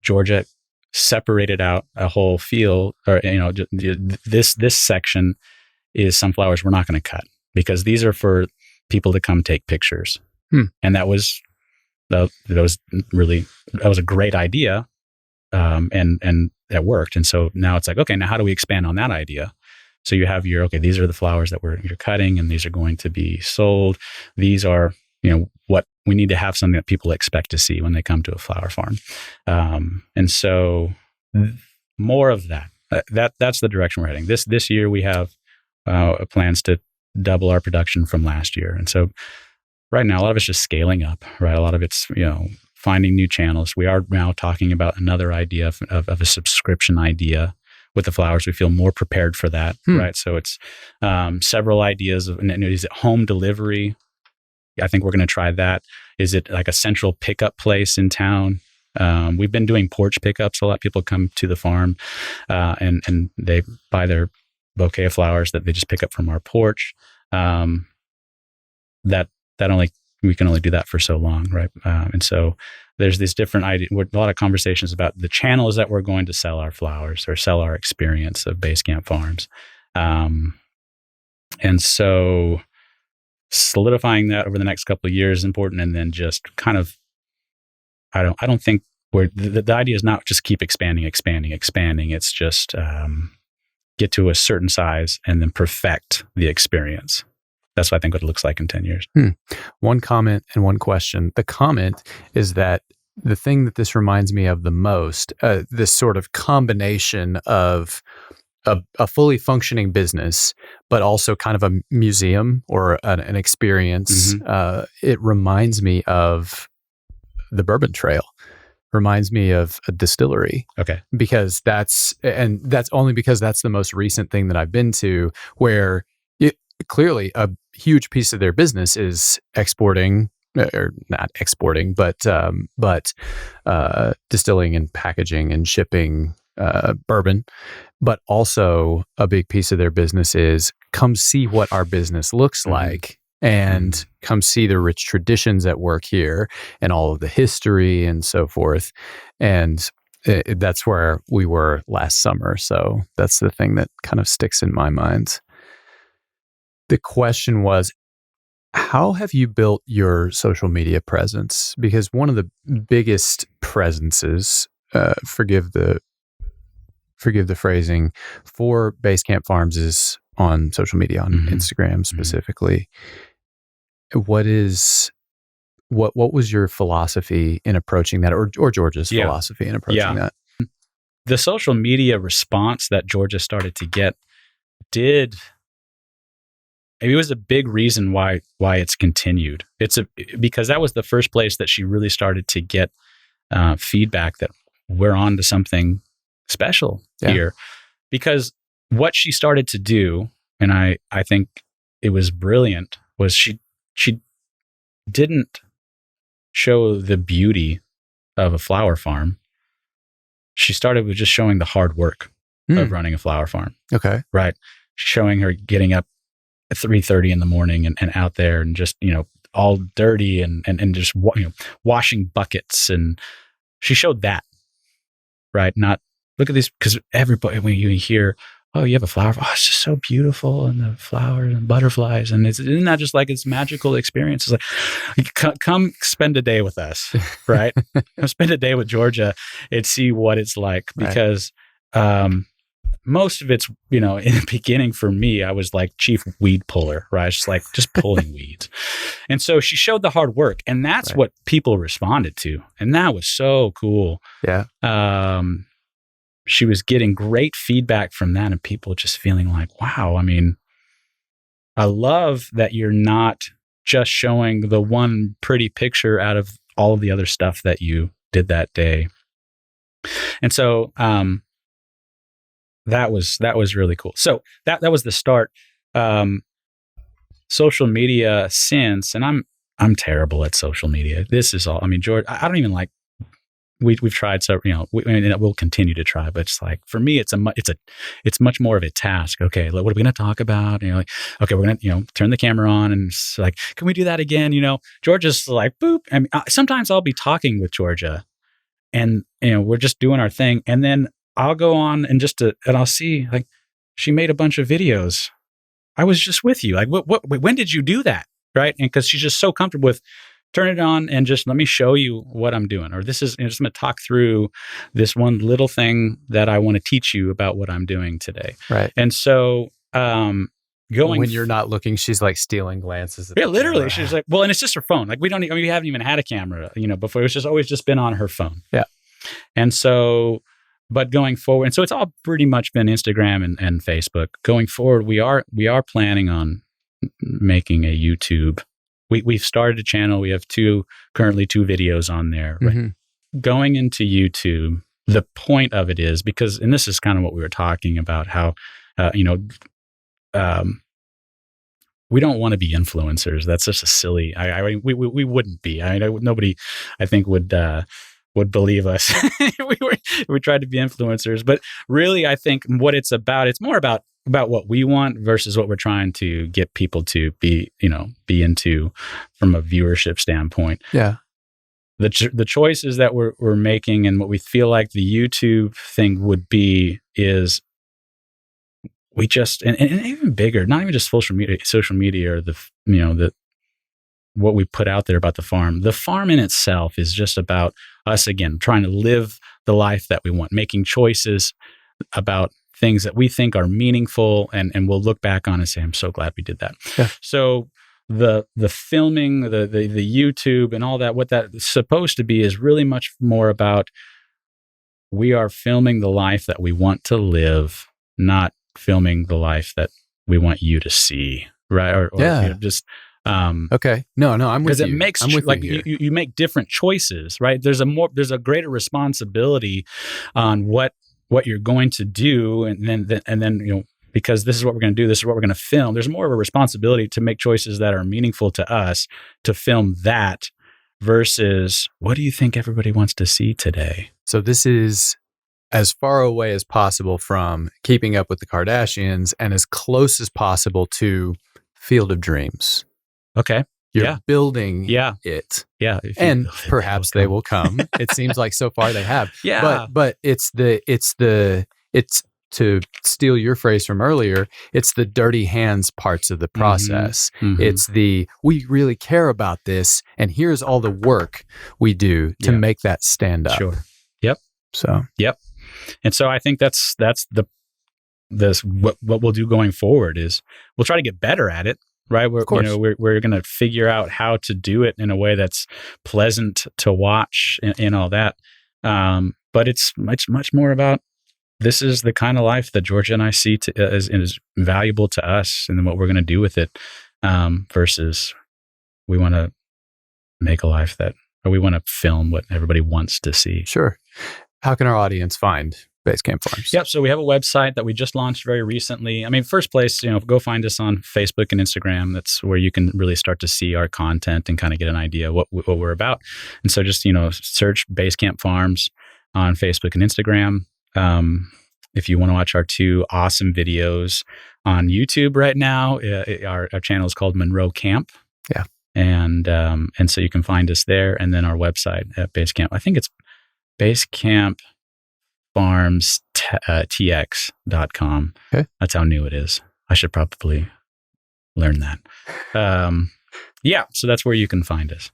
Georgia separated out a whole field, or this section is sunflowers we're not going to cut, because these are for people to come take pictures. And that was a great idea, and that worked. And so now it's like, okay, now how do we expand on that idea? So you have these are the flowers that you're cutting, and these are going to be sold. These are, what we need to have, something that people expect to see when they come to a flower farm. And so more of that. That's the direction we're heading. This year we have plans to double our production from last year. And so right now, a lot of it's just scaling up, right? A lot of it's, finding new channels. We are now talking about another idea of a subscription idea with the flowers. We feel more prepared for that, right? So it's several ideas of, is it home delivery? I think we're going to try that. Is it like a central pickup place in town? We've been doing porch pickups. A lot of people come to the farm and they buy their bouquet of flowers that they just pick up from our porch. We can only do that for so long, right? And so there's these different ideas, a lot of conversations about the channels that we're going to sell our flowers or sell our experience of Basecamp Farms. And so solidifying that over the next couple of years is important. And then just kind of, I don't think the idea is not just keep expanding. It's just get to a certain size and then perfect the experience. That's what I think what it looks like in 10 years. One comment and one question. The comment is that the thing that this reminds me of the most, this sort of combination of a fully functioning business, but also kind of a museum or an experience. It reminds me of the Bourbon Trail. Reminds me of a distillery. Okay. Because that's only because that's the most recent thing that I've been to, where clearly a huge piece of their business is exporting, or not exporting, but distilling and packaging and shipping bourbon. But also a big piece of their business is come see what our business looks like and come see the rich traditions at work here and all of the history and so forth. And that's where we were last summer. So that's the thing that kind of sticks in my mind. The question was, how have you built your social media presence? Because one of the biggest presences, forgive the phrasing, for Basecamp Farms is on social media, on Instagram specifically. What was your philosophy in approaching that, or Georgia's philosophy in approaching that? The social media response that Georgia started to get it was a big reason why it's continued. Because that was the first place that she really started to get feedback that we're on to something special here. Because what she started to do, and I think it was brilliant, was she didn't show the beauty of a flower farm. She started with just showing the hard work of running a flower farm. Okay. Right. Showing her getting up at 3:30 in the morning and out there and just, all dirty and just, washing buckets. And she showed that, right? Not look at these, because everybody, when you hear, oh, you have a flower, oh, it's just so beautiful, and the flowers and butterflies, and isn't that just like it's magical experience? It's like, come spend a day with us, right? Come spend a day with Georgia and see what it's like, because most of it's, in the beginning for me, I was like chief weed puller, right? Just pulling weeds. And so she showed the hard work, and that's what people responded to. And that was so cool. Yeah. She was getting great feedback from that, and people just feeling like, wow, I love that you're not just showing the one pretty picture out of all of the other stuff that you did that day. And so, that was really cool. So that was the start. Social media since, and I'm terrible at social media. This is all. George, I don't even like. We've tried, so we'll continue to try. But it's like, for me, it's much more of a task. Okay, what are we going to talk about? Okay, we're going to turn the camera on, and it's like, can we do that again? Georgia's like, boop. Sometimes I'll be talking with Georgia, and we're just doing our thing, and then I'll go on and I'll see, like, she made a bunch of videos. I was just with you. Like, when did you do that? Right? And because she's just so comfortable with, turn it on and just let me show you what I'm doing. Or this is, just going to talk through this one little thing that I want to teach you about what I'm doing today. Right. And so, when you're not looking, she's like stealing glances. Yeah, literally. Camera. She's like, well, and it's just her phone. Like, we haven't even had a camera, before. It was always just been on her phone. Yeah. And so, but going forward, and so it's all pretty much been Instagram and Facebook. Going forward, we are planning on making a YouTube. We've started a channel. We have currently two videos on there. Right? Going into YouTube, the point of it is because, and this is kind of what we were talking about, how, we don't want to be influencers. That's just a silly. We wouldn't be. Nobody, I think, would believe us. we tried to be influencers, but really, I think what it's more about what we want versus what we're trying to get people to be into from a viewership standpoint. Yeah. The choices that we're making and what we feel like the YouTube thing would be is. We just and even bigger, not even just social media or the what we put out there about the farm. The farm in itself is just about us, again, trying to live the life that we want, making choices about things that we think are meaningful, and we'll look back on and say, I'm so glad we did that. Yeah. So the filming, the YouTube and all that, what that's supposed to be is really much more about we are filming the life that we want to live, not filming the life that we want you to see, right? Or just okay. No, I'm with you. Because it makes you make different choices, right? There's a greater responsibility on what you're going to do, and then because this is what we're going to do, this is what we're going to film. There's more of a responsibility to make choices that are meaningful to us, to film that versus what do you think everybody wants to see today? So this is as far away as possible from Keeping Up with the Kardashians and as close as possible to Field of Dreams. Okay. You're building it. Yeah. And perhaps they will come. It seems like so far they have. Yeah. But it's to steal your phrase from earlier, it's the dirty hands parts of the process. Mm-hmm. It's we really care about this, and here's all the work we do to make that stand up. Sure. Yep. So. Yep. And so I think that's what we'll do going forward is we'll try to get better at it, right? We're going to figure out how to do it in a way that's pleasant to watch and all that. But it's much more about this is the kind of life that Georgia and I see is valuable to us, and then what we're going to do with it versus we want to make a life or we want to film what everybody wants to see. Sure. How can our audience find Basecamp Farms? Yep. So we have a website that we just launched very recently. I mean, first place, go find us on Facebook and Instagram. That's where you can really start to see our content and kind of get an idea what we're about. And so just, search Basecamp Farms on Facebook and Instagram. If you want to watch our 2 awesome videos on YouTube right now, our channel is called Monroe Camp. Yeah. And so you can find us there. And then our website at Basecamp, I think it's Basecamp Farms tx.com. Okay. That's how new it is. I should probably learn that. So that's where you can find us.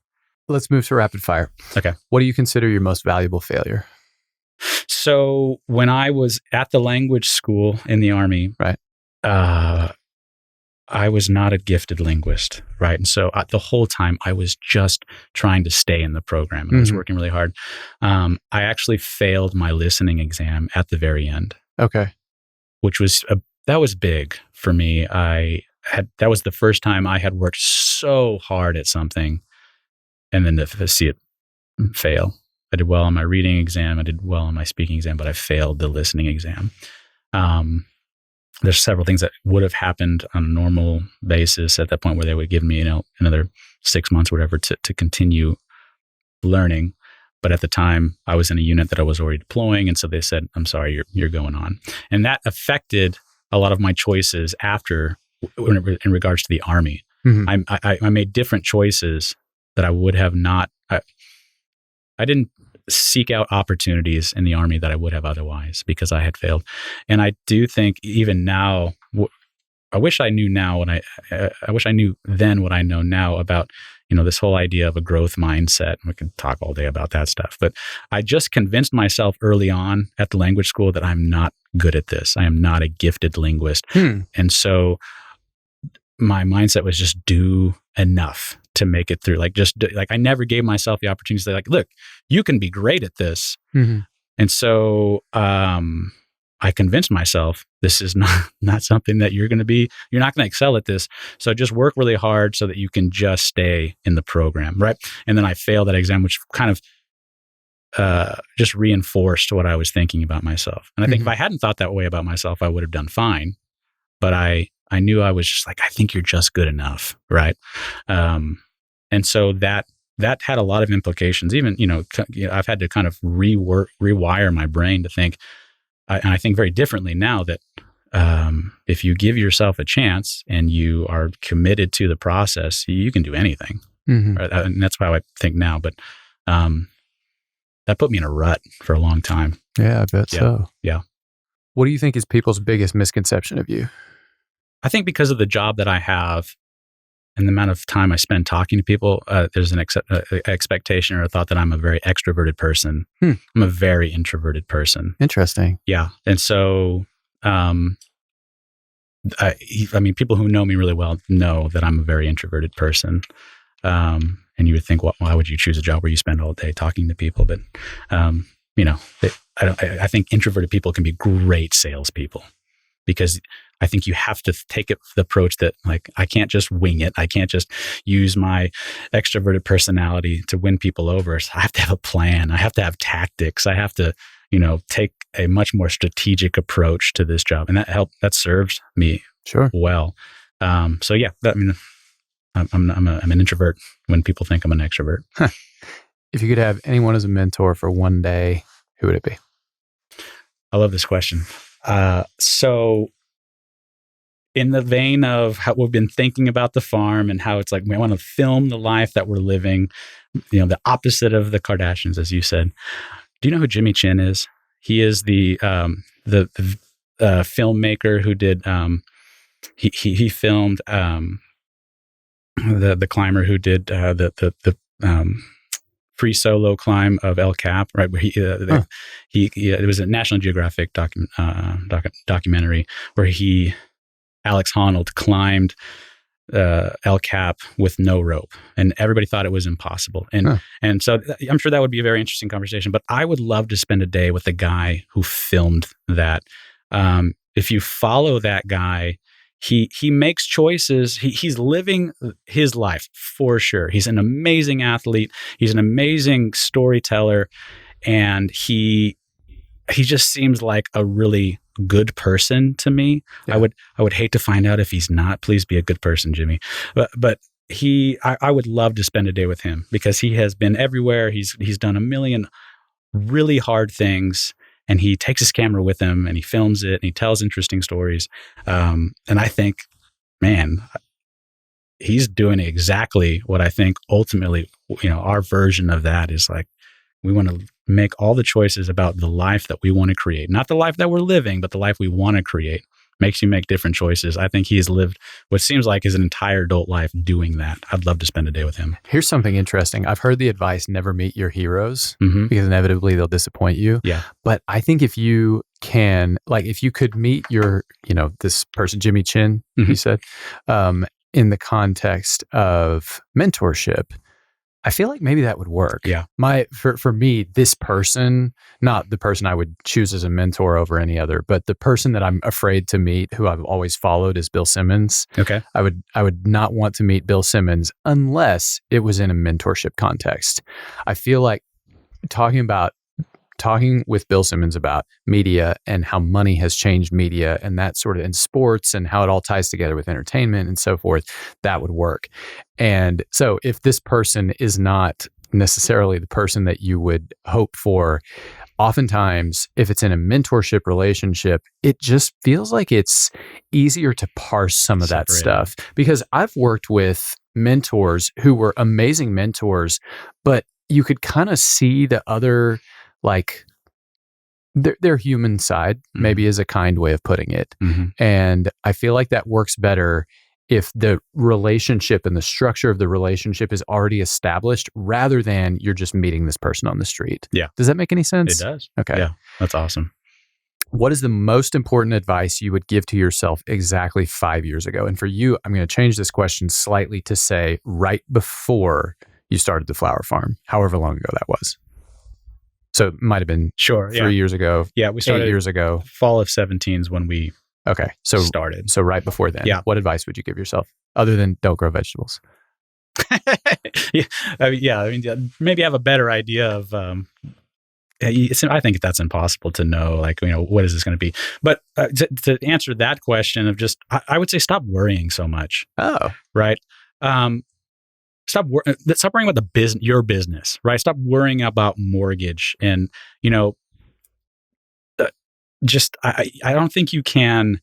Let's move to rapid fire. Okay. What do you consider your most valuable failure? So when I was at the language school in the Army, right, I was not a gifted linguist, right? And so the whole time I was just trying to stay in the program, and I was working really hard. I actually failed my listening exam at the very end. Okay. Which was, that was big for me. That was the first time I had worked so hard at something and then to see it fail. I did well on my reading exam. I did well on my speaking exam, but I failed the listening exam. There's several things that would have happened on a normal basis at that point where they would give me, another 6 months or whatever to continue learning. But at the time I was in a unit that I was already deploying. And so they said, I'm sorry, you're going on. And that affected a lot of my choices after in regards to the Army. Mm-hmm. I made different choices that I would have not, I didn't seek out opportunities in the Army that I would have otherwise because I had failed. And I do think even now, I wish I knew now I wish I knew then what I know now about, this whole idea of a growth mindset. We can talk all day about that stuff, but I just convinced myself early on at the language school that I'm not good at this. I am not a gifted linguist. And so my mindset was just do enough to make it through. I never gave myself the opportunity to say, look, you can be great at this. Mm-hmm. And so I convinced myself this is not something that you're not going to excel at this. So just work really hard so that you can just stay in the program. Right. And then I failed that exam, which kind of just reinforced what I was thinking about myself. And I think if I hadn't thought that way about myself, I would have done fine. But I knew I was just like, I think you're just good enough, right? And so that had a lot of implications. Even, I've had to kind of rewire my brain to think, and I think very differently now that if you give yourself a chance and you are committed to the process, you can do anything. Right? And that's how I think now. But that put me in a rut for a long time. Yeah, I bet so. Yeah. What do you think is people's biggest misconception of you? I think because of the job that I have and the amount of time I spend talking to people, there's an expectation or a thought that I'm a very extroverted person. I'm a very introverted person. Interesting. Yeah. And so, people who know me really well know that I'm a very introverted person. And you would think, well, why would you choose a job where you spend all day talking to people? But, I think introverted people can be great salespeople, because I think you have to take the approach that, like, I can't just wing it. I can't just use my extroverted personality to win people over. So I have to have a plan. I have to have tactics. I have to, take a much more strategic approach to this job. And that serves me well. So yeah, I'm an introvert when people think I'm an extrovert. If you could have anyone as a mentor for one day, who would it be? I love this question. So in the vein of how we've been thinking about the farm and how it's like, we want to film the life that we're living, the opposite of the Kardashians, as you said. Do you know who Jimmy Chin is? He is the filmmaker who did, he filmed, the climber who did, the free solo climb of El Cap, right? Where it was a National Geographic documentary where Alex Honnold climbed El Cap with no rope, and everybody thought it was impossible. And so I'm sure that would be a very interesting conversation, but I would love to spend a day with the guy who filmed that. If you follow that guy, he makes choices. He's living his life for sure. He's an amazing athlete. He's an amazing storyteller, and he just seems like a really good person to me. Yeah. I would hate to find out if he's not. Please be a good person, Jimmy. But I would love to spend a day with him, because he has been everywhere. He's done a million really hard things, and he takes his camera with him and he films it and he tells interesting stories. And I think, man, he's doing exactly what I think ultimately, our version of that is like, we want to make all the choices about the life that we want to create, not the life that we're living, but the life we want to create. Makes you make different choices. I think he has lived what seems like his entire adult life doing that. I'd love to spend a day with him. Here's something interesting. I've heard the advice, never meet your heroes, because inevitably they'll disappoint you. Yeah. But I think if you could meet your, this person, Jimmy Chin, you said, in the context of mentorship, I feel like maybe that would work. Yeah. For me, this person, not the person I would choose as a mentor over any other, but the person that I'm afraid to meet, who I've always followed, is Bill Simmons. Okay. I would not want to meet Bill Simmons unless it was in a mentorship context. I feel like talking with Bill Simmons about media and how money has changed media and that sort of in sports and how it all ties together with entertainment and so forth, that would work. And so if this person is not necessarily the person that you would hope for, oftentimes if it's in a mentorship relationship, it just feels like it's easier to parse some of that stuff. Because I've worked with mentors who were amazing mentors, but you could kind of see the other, like their human side, maybe is a kind way of putting it. And I feel like that works better if the relationship and the structure of the relationship is already established, rather than you're just meeting this person on the street. Yeah. Does that make any sense? It does. Okay. Yeah. That's awesome. What is the most important advice you would give to yourself exactly 5 years ago? And for you, I'm going to change this question slightly to say right before you started the flower farm, however long ago that was. So it might have been 3 years ago. Yeah, we started 8 years ago. Fall of 17 is when we started. So right before then. Yeah. What advice would you give yourself other than don't grow vegetables? Maybe I have a better idea of I think that's impossible to know, like, what is this going to be? But to answer that question of just, I would say stop worrying so much. Oh. Right. Stop worrying about your business, right? Stop worrying about mortgage and, just, I don't think you can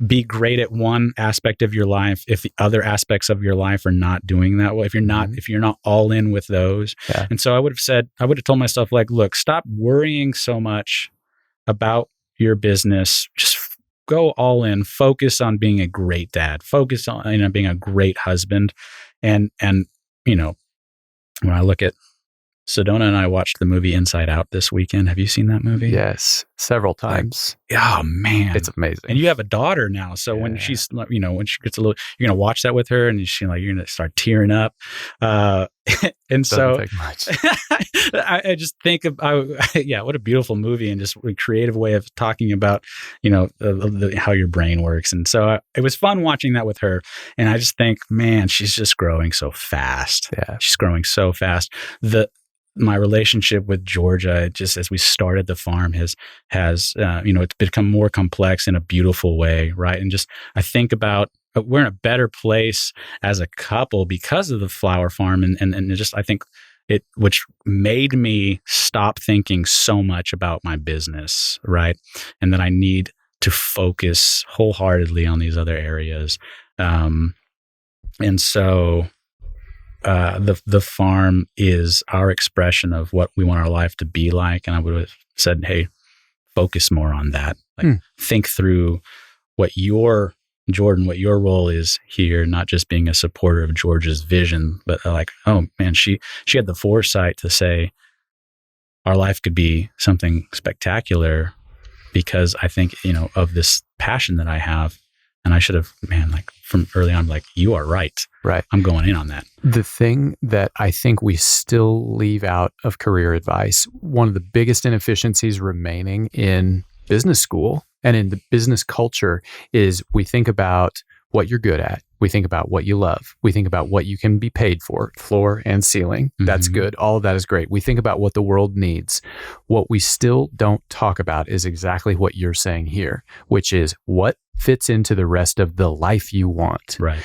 be great at one aspect of your life if the other aspects of your life are not doing that well, if you're not all in with those. Yeah. And so I would have told myself, like, look, stop worrying so much about your business. Just go all in, focus on being a great dad, focus on being a great husband. And when I look at Sedona and I watched the movie Inside Out this weekend. Have you seen that movie? Yes, several times. Oh man, it's amazing. And you have a daughter now, so when she's, when she gets a little, you're gonna watch that with her, and you're gonna start tearing up. And Doesn't so, take much. I just think of, what a beautiful movie, and just a creative way of talking about, how your brain works. And so it was fun watching that with her, and I just think, man, she's just growing so fast. Yeah, she's growing so fast. My relationship with Georgia, just as we started the farm, has it's become more complex in a beautiful way, right? And just, I think about, we're in a better place as a couple because of the flower farm, and just, I think which made me stop thinking so much about my business, right? And that I need to focus wholeheartedly on these other areas. And so the farm is our expression of what we want our life to be like. And I would have said, hey, focus more on that. Like, think through what your role is here, not just being a supporter of George's vision, but like, oh man, she had the foresight to say our life could be something spectacular because I think, of this passion that I have. And I should have, from early on, like, you are right. Right. I'm going in on that. The thing that I think we still leave out of career advice, one of the biggest inefficiencies remaining in business school and in the business culture, is we think about what you're good at. We think about what you love. We think about what you can be paid for, floor and ceiling. Mm-hmm. That's good. All of that is great. We think about what the world needs. What we still don't talk about is exactly what you're saying here, which is what fits into the rest of the life you want. Right.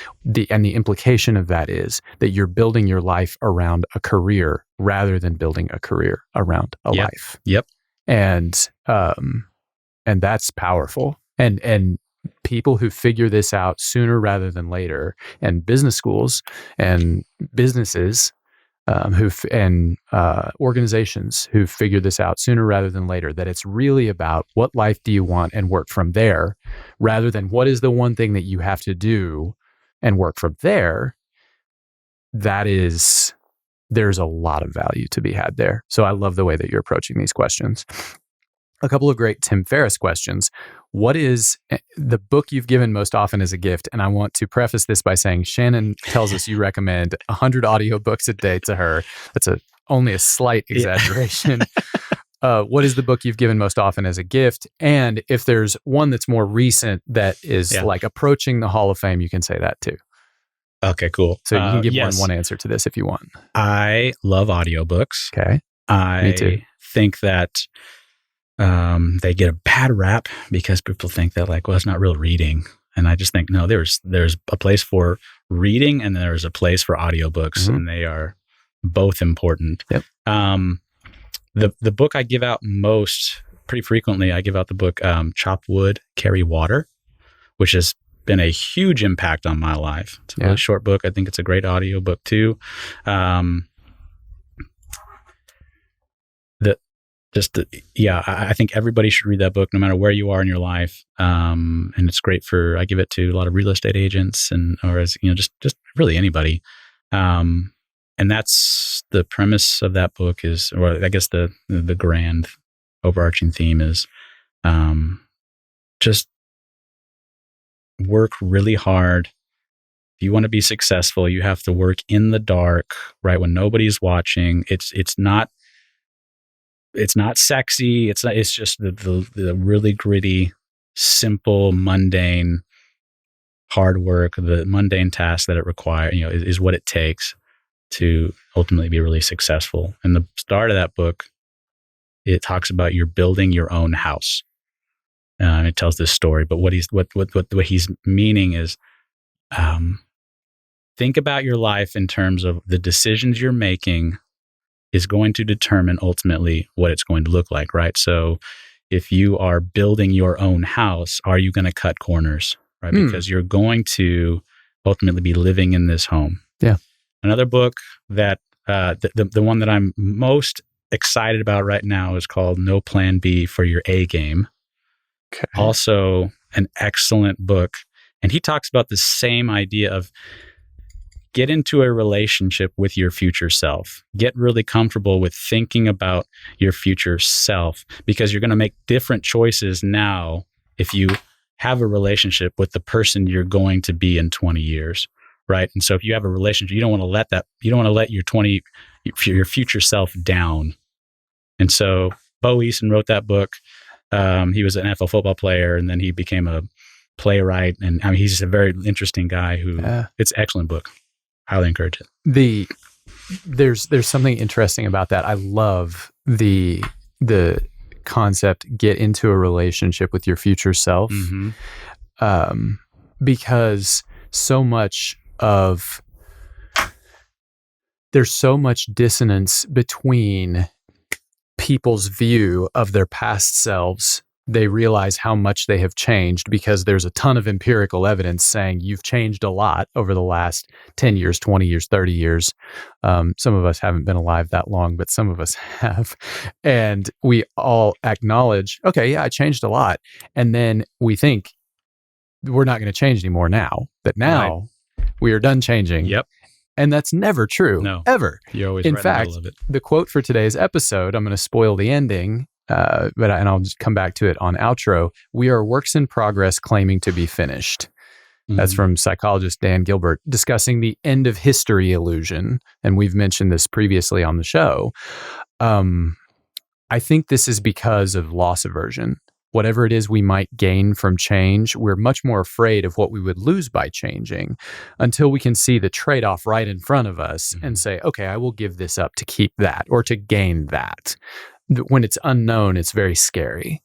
And the implication of that is that you're building your life around a career rather than building a career around a life. Yep. And that's powerful. And people who figure this out sooner rather than later, and business schools and businesses organizations who figure this out sooner rather than later, that it's really about what life do you want and work from there, rather than what is the one thing that you have to do and work from there. There's a lot of value to be had there. So I love the way that you're approaching these questions. A couple of great Tim Ferriss questions. What is the book you've given most often as a gift? And I want to preface this by saying Shannon tells us you recommend 100 audiobooks a day to her. That's only a slight exaggeration. What is the book you've given most often as a gift? And if there's one that's more recent that is like approaching the Hall of Fame, you can say that too. Okay, cool. So you can give one answer to this if you want. I love audiobooks. Okay. Me too. Think that they get a bad rap because people think that, like, well, it's not real reading. And I just think, no, there's a place for reading and there's a place for audiobooks, and they are both important. Yep. The book I give out most, pretty frequently, I give out the book Chop Wood, Carry Water, which has been a huge impact on my life. It's a really short book. I think it's a great audiobook too. I think everybody should read that book, no matter where you are in your life. And it's great I give it to a lot of real estate agents just really anybody. And that's the premise of that book or I guess the grand overarching theme is, just work really hard. If you want to be successful, you have to work in the dark, right? When nobody's watching. It's not sexy. It's just the really gritty, simple, mundane, hard work, the mundane task that it requires, is what it takes to ultimately be really successful. And the start of that book it talks about you're building your own house. It tells this story, but what he's meaning is, think about your life in terms of the decisions you're making is going to determine ultimately what it's going to look like, right? So if you are building your own house, are you going to cut corners, right? Because you're going to ultimately be living in this home. Yeah. Another book that the one that I'm most excited about right now is called No Plan B for Your A Game. Okay. Also an excellent book. And he talks about the same idea of get into a relationship with your future self. Get really comfortable with thinking about your future self, because you're going to make different choices now if you have a relationship with the person you're going to be in 20 years, right? And so if you have a relationship, you don't want to let your future self down. And so Bo Eason wrote that book. He was an NFL football player, and then he became a playwright. And I mean, he's just a very interesting guy it's an excellent book. Highly encourage it. There's something interesting about that. I love the concept, get into a relationship with your future self. Mm-hmm. Because there's so much dissonance between people's view of their past selves. They realize how much they have changed because there's a ton of empirical evidence saying you've changed a lot over the last 10 years, 20 years, 30 years. Some of us haven't been alive that long, but some of us have. And we all acknowledge, okay, yeah, I changed a lot. And then we think we're not going to change anymore now. That now we are done changing. Yep. And that's never true. No. Ever. You're always in right fact, in the middle of it. The quote for today's episode, I'm going to spoil the ending, and I'll just come back to it on outro. We are works in progress claiming to be finished. Mm-hmm. That's from psychologist Dan Gilbert discussing the end of history illusion. And we've mentioned this previously on the show. I think this is because of loss aversion. Whatever it is we might gain from change, we're much more afraid of what we would lose by changing until we can see the trade-off right in front of us and say, okay, I will give this up to keep that or to gain that. When it's unknown, it's very scary.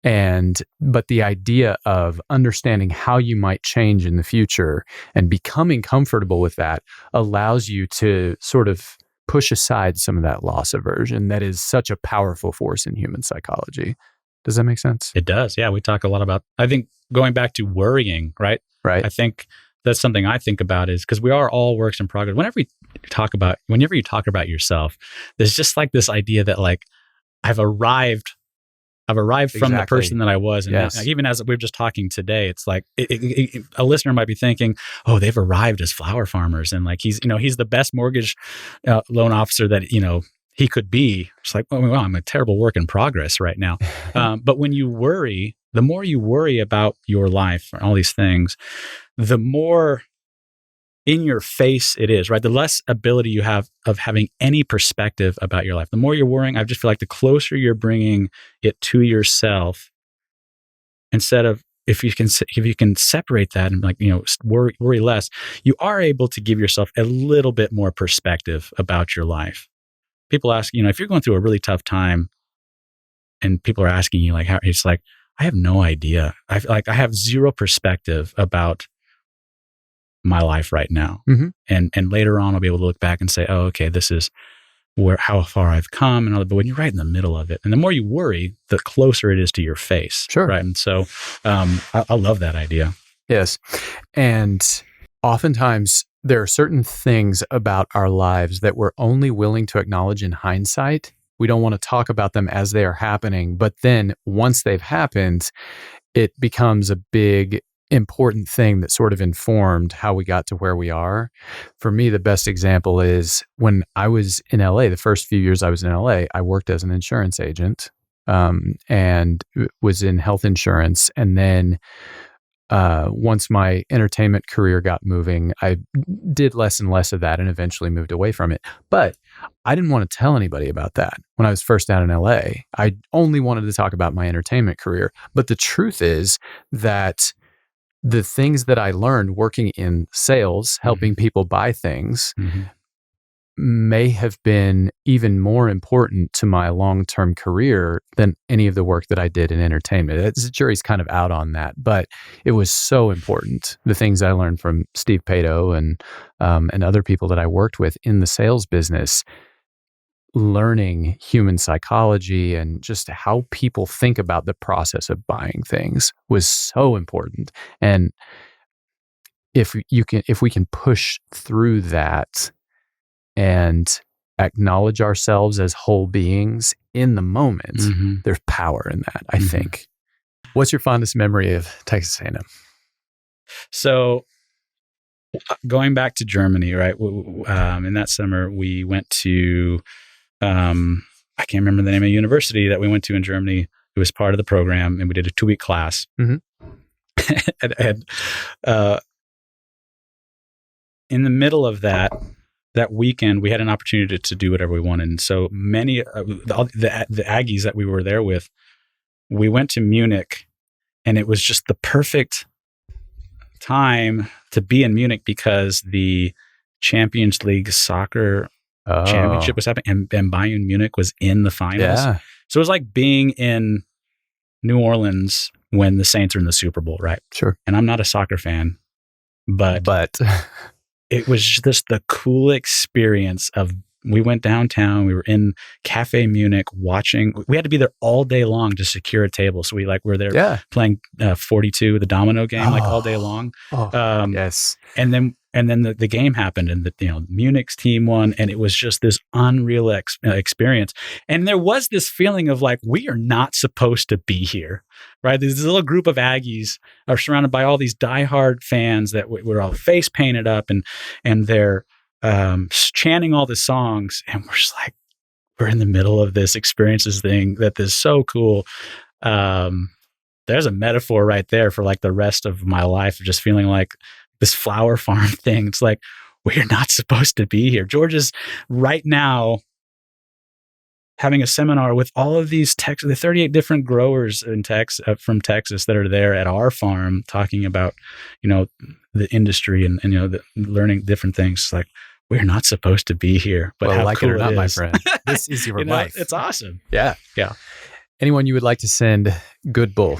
But the idea of understanding how you might change in the future and becoming comfortable with that allows you to sort of push aside some of that loss aversion that is such a powerful force in human psychology. Does that make sense? It does. Yeah. We talk a lot about, I think, going back to worrying, right? Right. I think that's something I think about is because we are all works in progress. Whenever you talk about yourself, there's just like this idea that like, I've arrived from the person that I was. And yes. Even as we were just talking today, it's like a listener might be thinking, oh, they've arrived as flower farmers. And like, he's the best mortgage loan officer that, he could be. It's like, well, I'm a terrible work in progress right now. But when you worry, the more you worry about your life and all these things, the more in your face it is, right? The less ability you have of having any perspective about your life. The more you're worrying, I just feel like the closer you're bringing it to yourself, instead of if you can separate that and like, worry less, you are able to give yourself a little bit more perspective about your life. People ask, if you're going through a really tough time and people are asking you like, how, it's like, I have no idea. I have zero perspective about my life right now. Mm-hmm. And later on, I'll be able to look back and say, oh, okay, this is how far I've come and all that. But when you're right in the middle of it, and the more you worry, the closer it is to your face. Sure. Right. And so I love that idea. Yes. And oftentimes there are certain things about our lives that we're only willing to acknowledge in hindsight. We don't want to talk about them as they are happening. But then once they've happened, it becomes a big, important thing that sort of informed how we got to where we are. For me, the best example is when I was in LA, the first few years I was in LA, I worked as an insurance agent and was in health insurance. And then once my entertainment career got moving, I did less and less of that and eventually moved away from it. But I didn't want to tell anybody about that when I was first down in LA. I only wanted to talk about my entertainment career. But the truth is that the things that I learned working in sales, helping people buy things, may have been even more important to my long-term career than any of the work that I did in entertainment. The jury's kind of out on that, but it was so important. The things I learned from Steve Pato and other people that I worked with in the sales business, learning human psychology and just how people think about the process of buying things was so important. And if we can push through that and acknowledge ourselves as whole beings in the moment, there's power in that, I think. What's your fondest memory of Texas A&M? So going back to Germany, right? In that summer, we went to, I can't remember the name of the university that we went to in Germany. It was part of the program, and we did a 2-week class. and in the middle of that weekend, we had an opportunity to do whatever we wanted. And so many the Aggies that we were there with, we went to Munich, and it was just the perfect time to be in Munich because the Champions League soccer championship was happening, and Bayern Munich was in the finals. Yeah. So it was like being in New Orleans when the Saints are in the Super Bowl, right? Sure. And I'm not a soccer fan, but it was just the cool experience of, we went downtown, we were in Cafe Munich watching. We had to be there all day long to secure a table. So we were there playing 42, the domino game, all day long. Yes. And then the game happened, and Munich's team won, and it was just this unreal experience. And there was this feeling of like, we are not supposed to be here, right? This little group of Aggies are surrounded by all these diehard fans that were all face painted up, and they're chanting all the songs, and we're just like, we're in the middle of this experiences thing that is so cool. There's a metaphor right there for like the rest of my life of just feeling like this flower farm thing. It's like, we're not supposed to be here. George is right now having a seminar with all of these the 38 different growers in from Texas that are there at our farm, talking about, the industry and learning different things. It's like, we're not supposed to be here, but how cool it or not, is. my friend. This is your life. It's awesome. Yeah. Yeah. Anyone you would like to send good bull?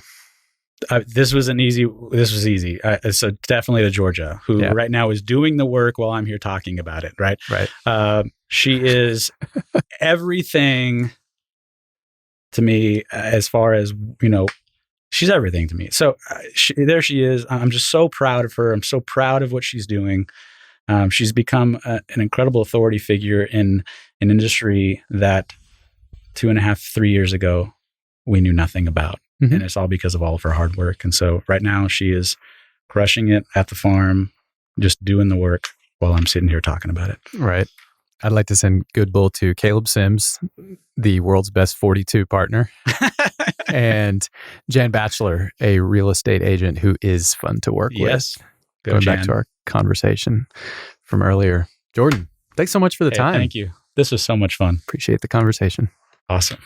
This was easy. So definitely to Georgia, who right now is doing the work while I'm here talking about it. Right. Right. She is everything to me, as far as, she's everything to me. So there she is. I'm just so proud of her. I'm so proud of what she's doing. She's become an incredible authority figure in an industry that 2.5, 3 years ago, we knew nothing about. And it's all because of all of her hard work. And so right now she is crushing it at the farm, just doing the work while I'm sitting here talking about it. Right. I'd like to send good bull to Caleb Sims, the world's best 42 partner, and Jan Batchelor, a real estate agent who is fun to work with. Yes. Going back to our conversation from earlier. Jordan, thanks so much for the time. Thank you. This was so much fun. Appreciate the conversation. Awesome.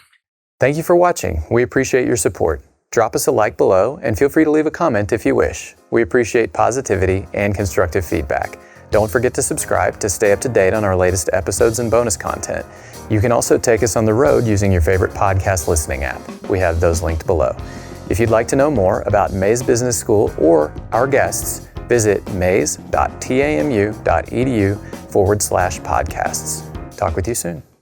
Thank you for watching. We appreciate your support. Drop us a like below and feel free to leave a comment if you wish. We appreciate positivity and constructive feedback. Don't forget to subscribe to stay up to date on our latest episodes and bonus content. You can also take us on the road using your favorite podcast listening app. We have those linked below. If you'd like to know more about Mays Business School or our guests, visit mays.tamu.edu/podcasts. Talk with you soon.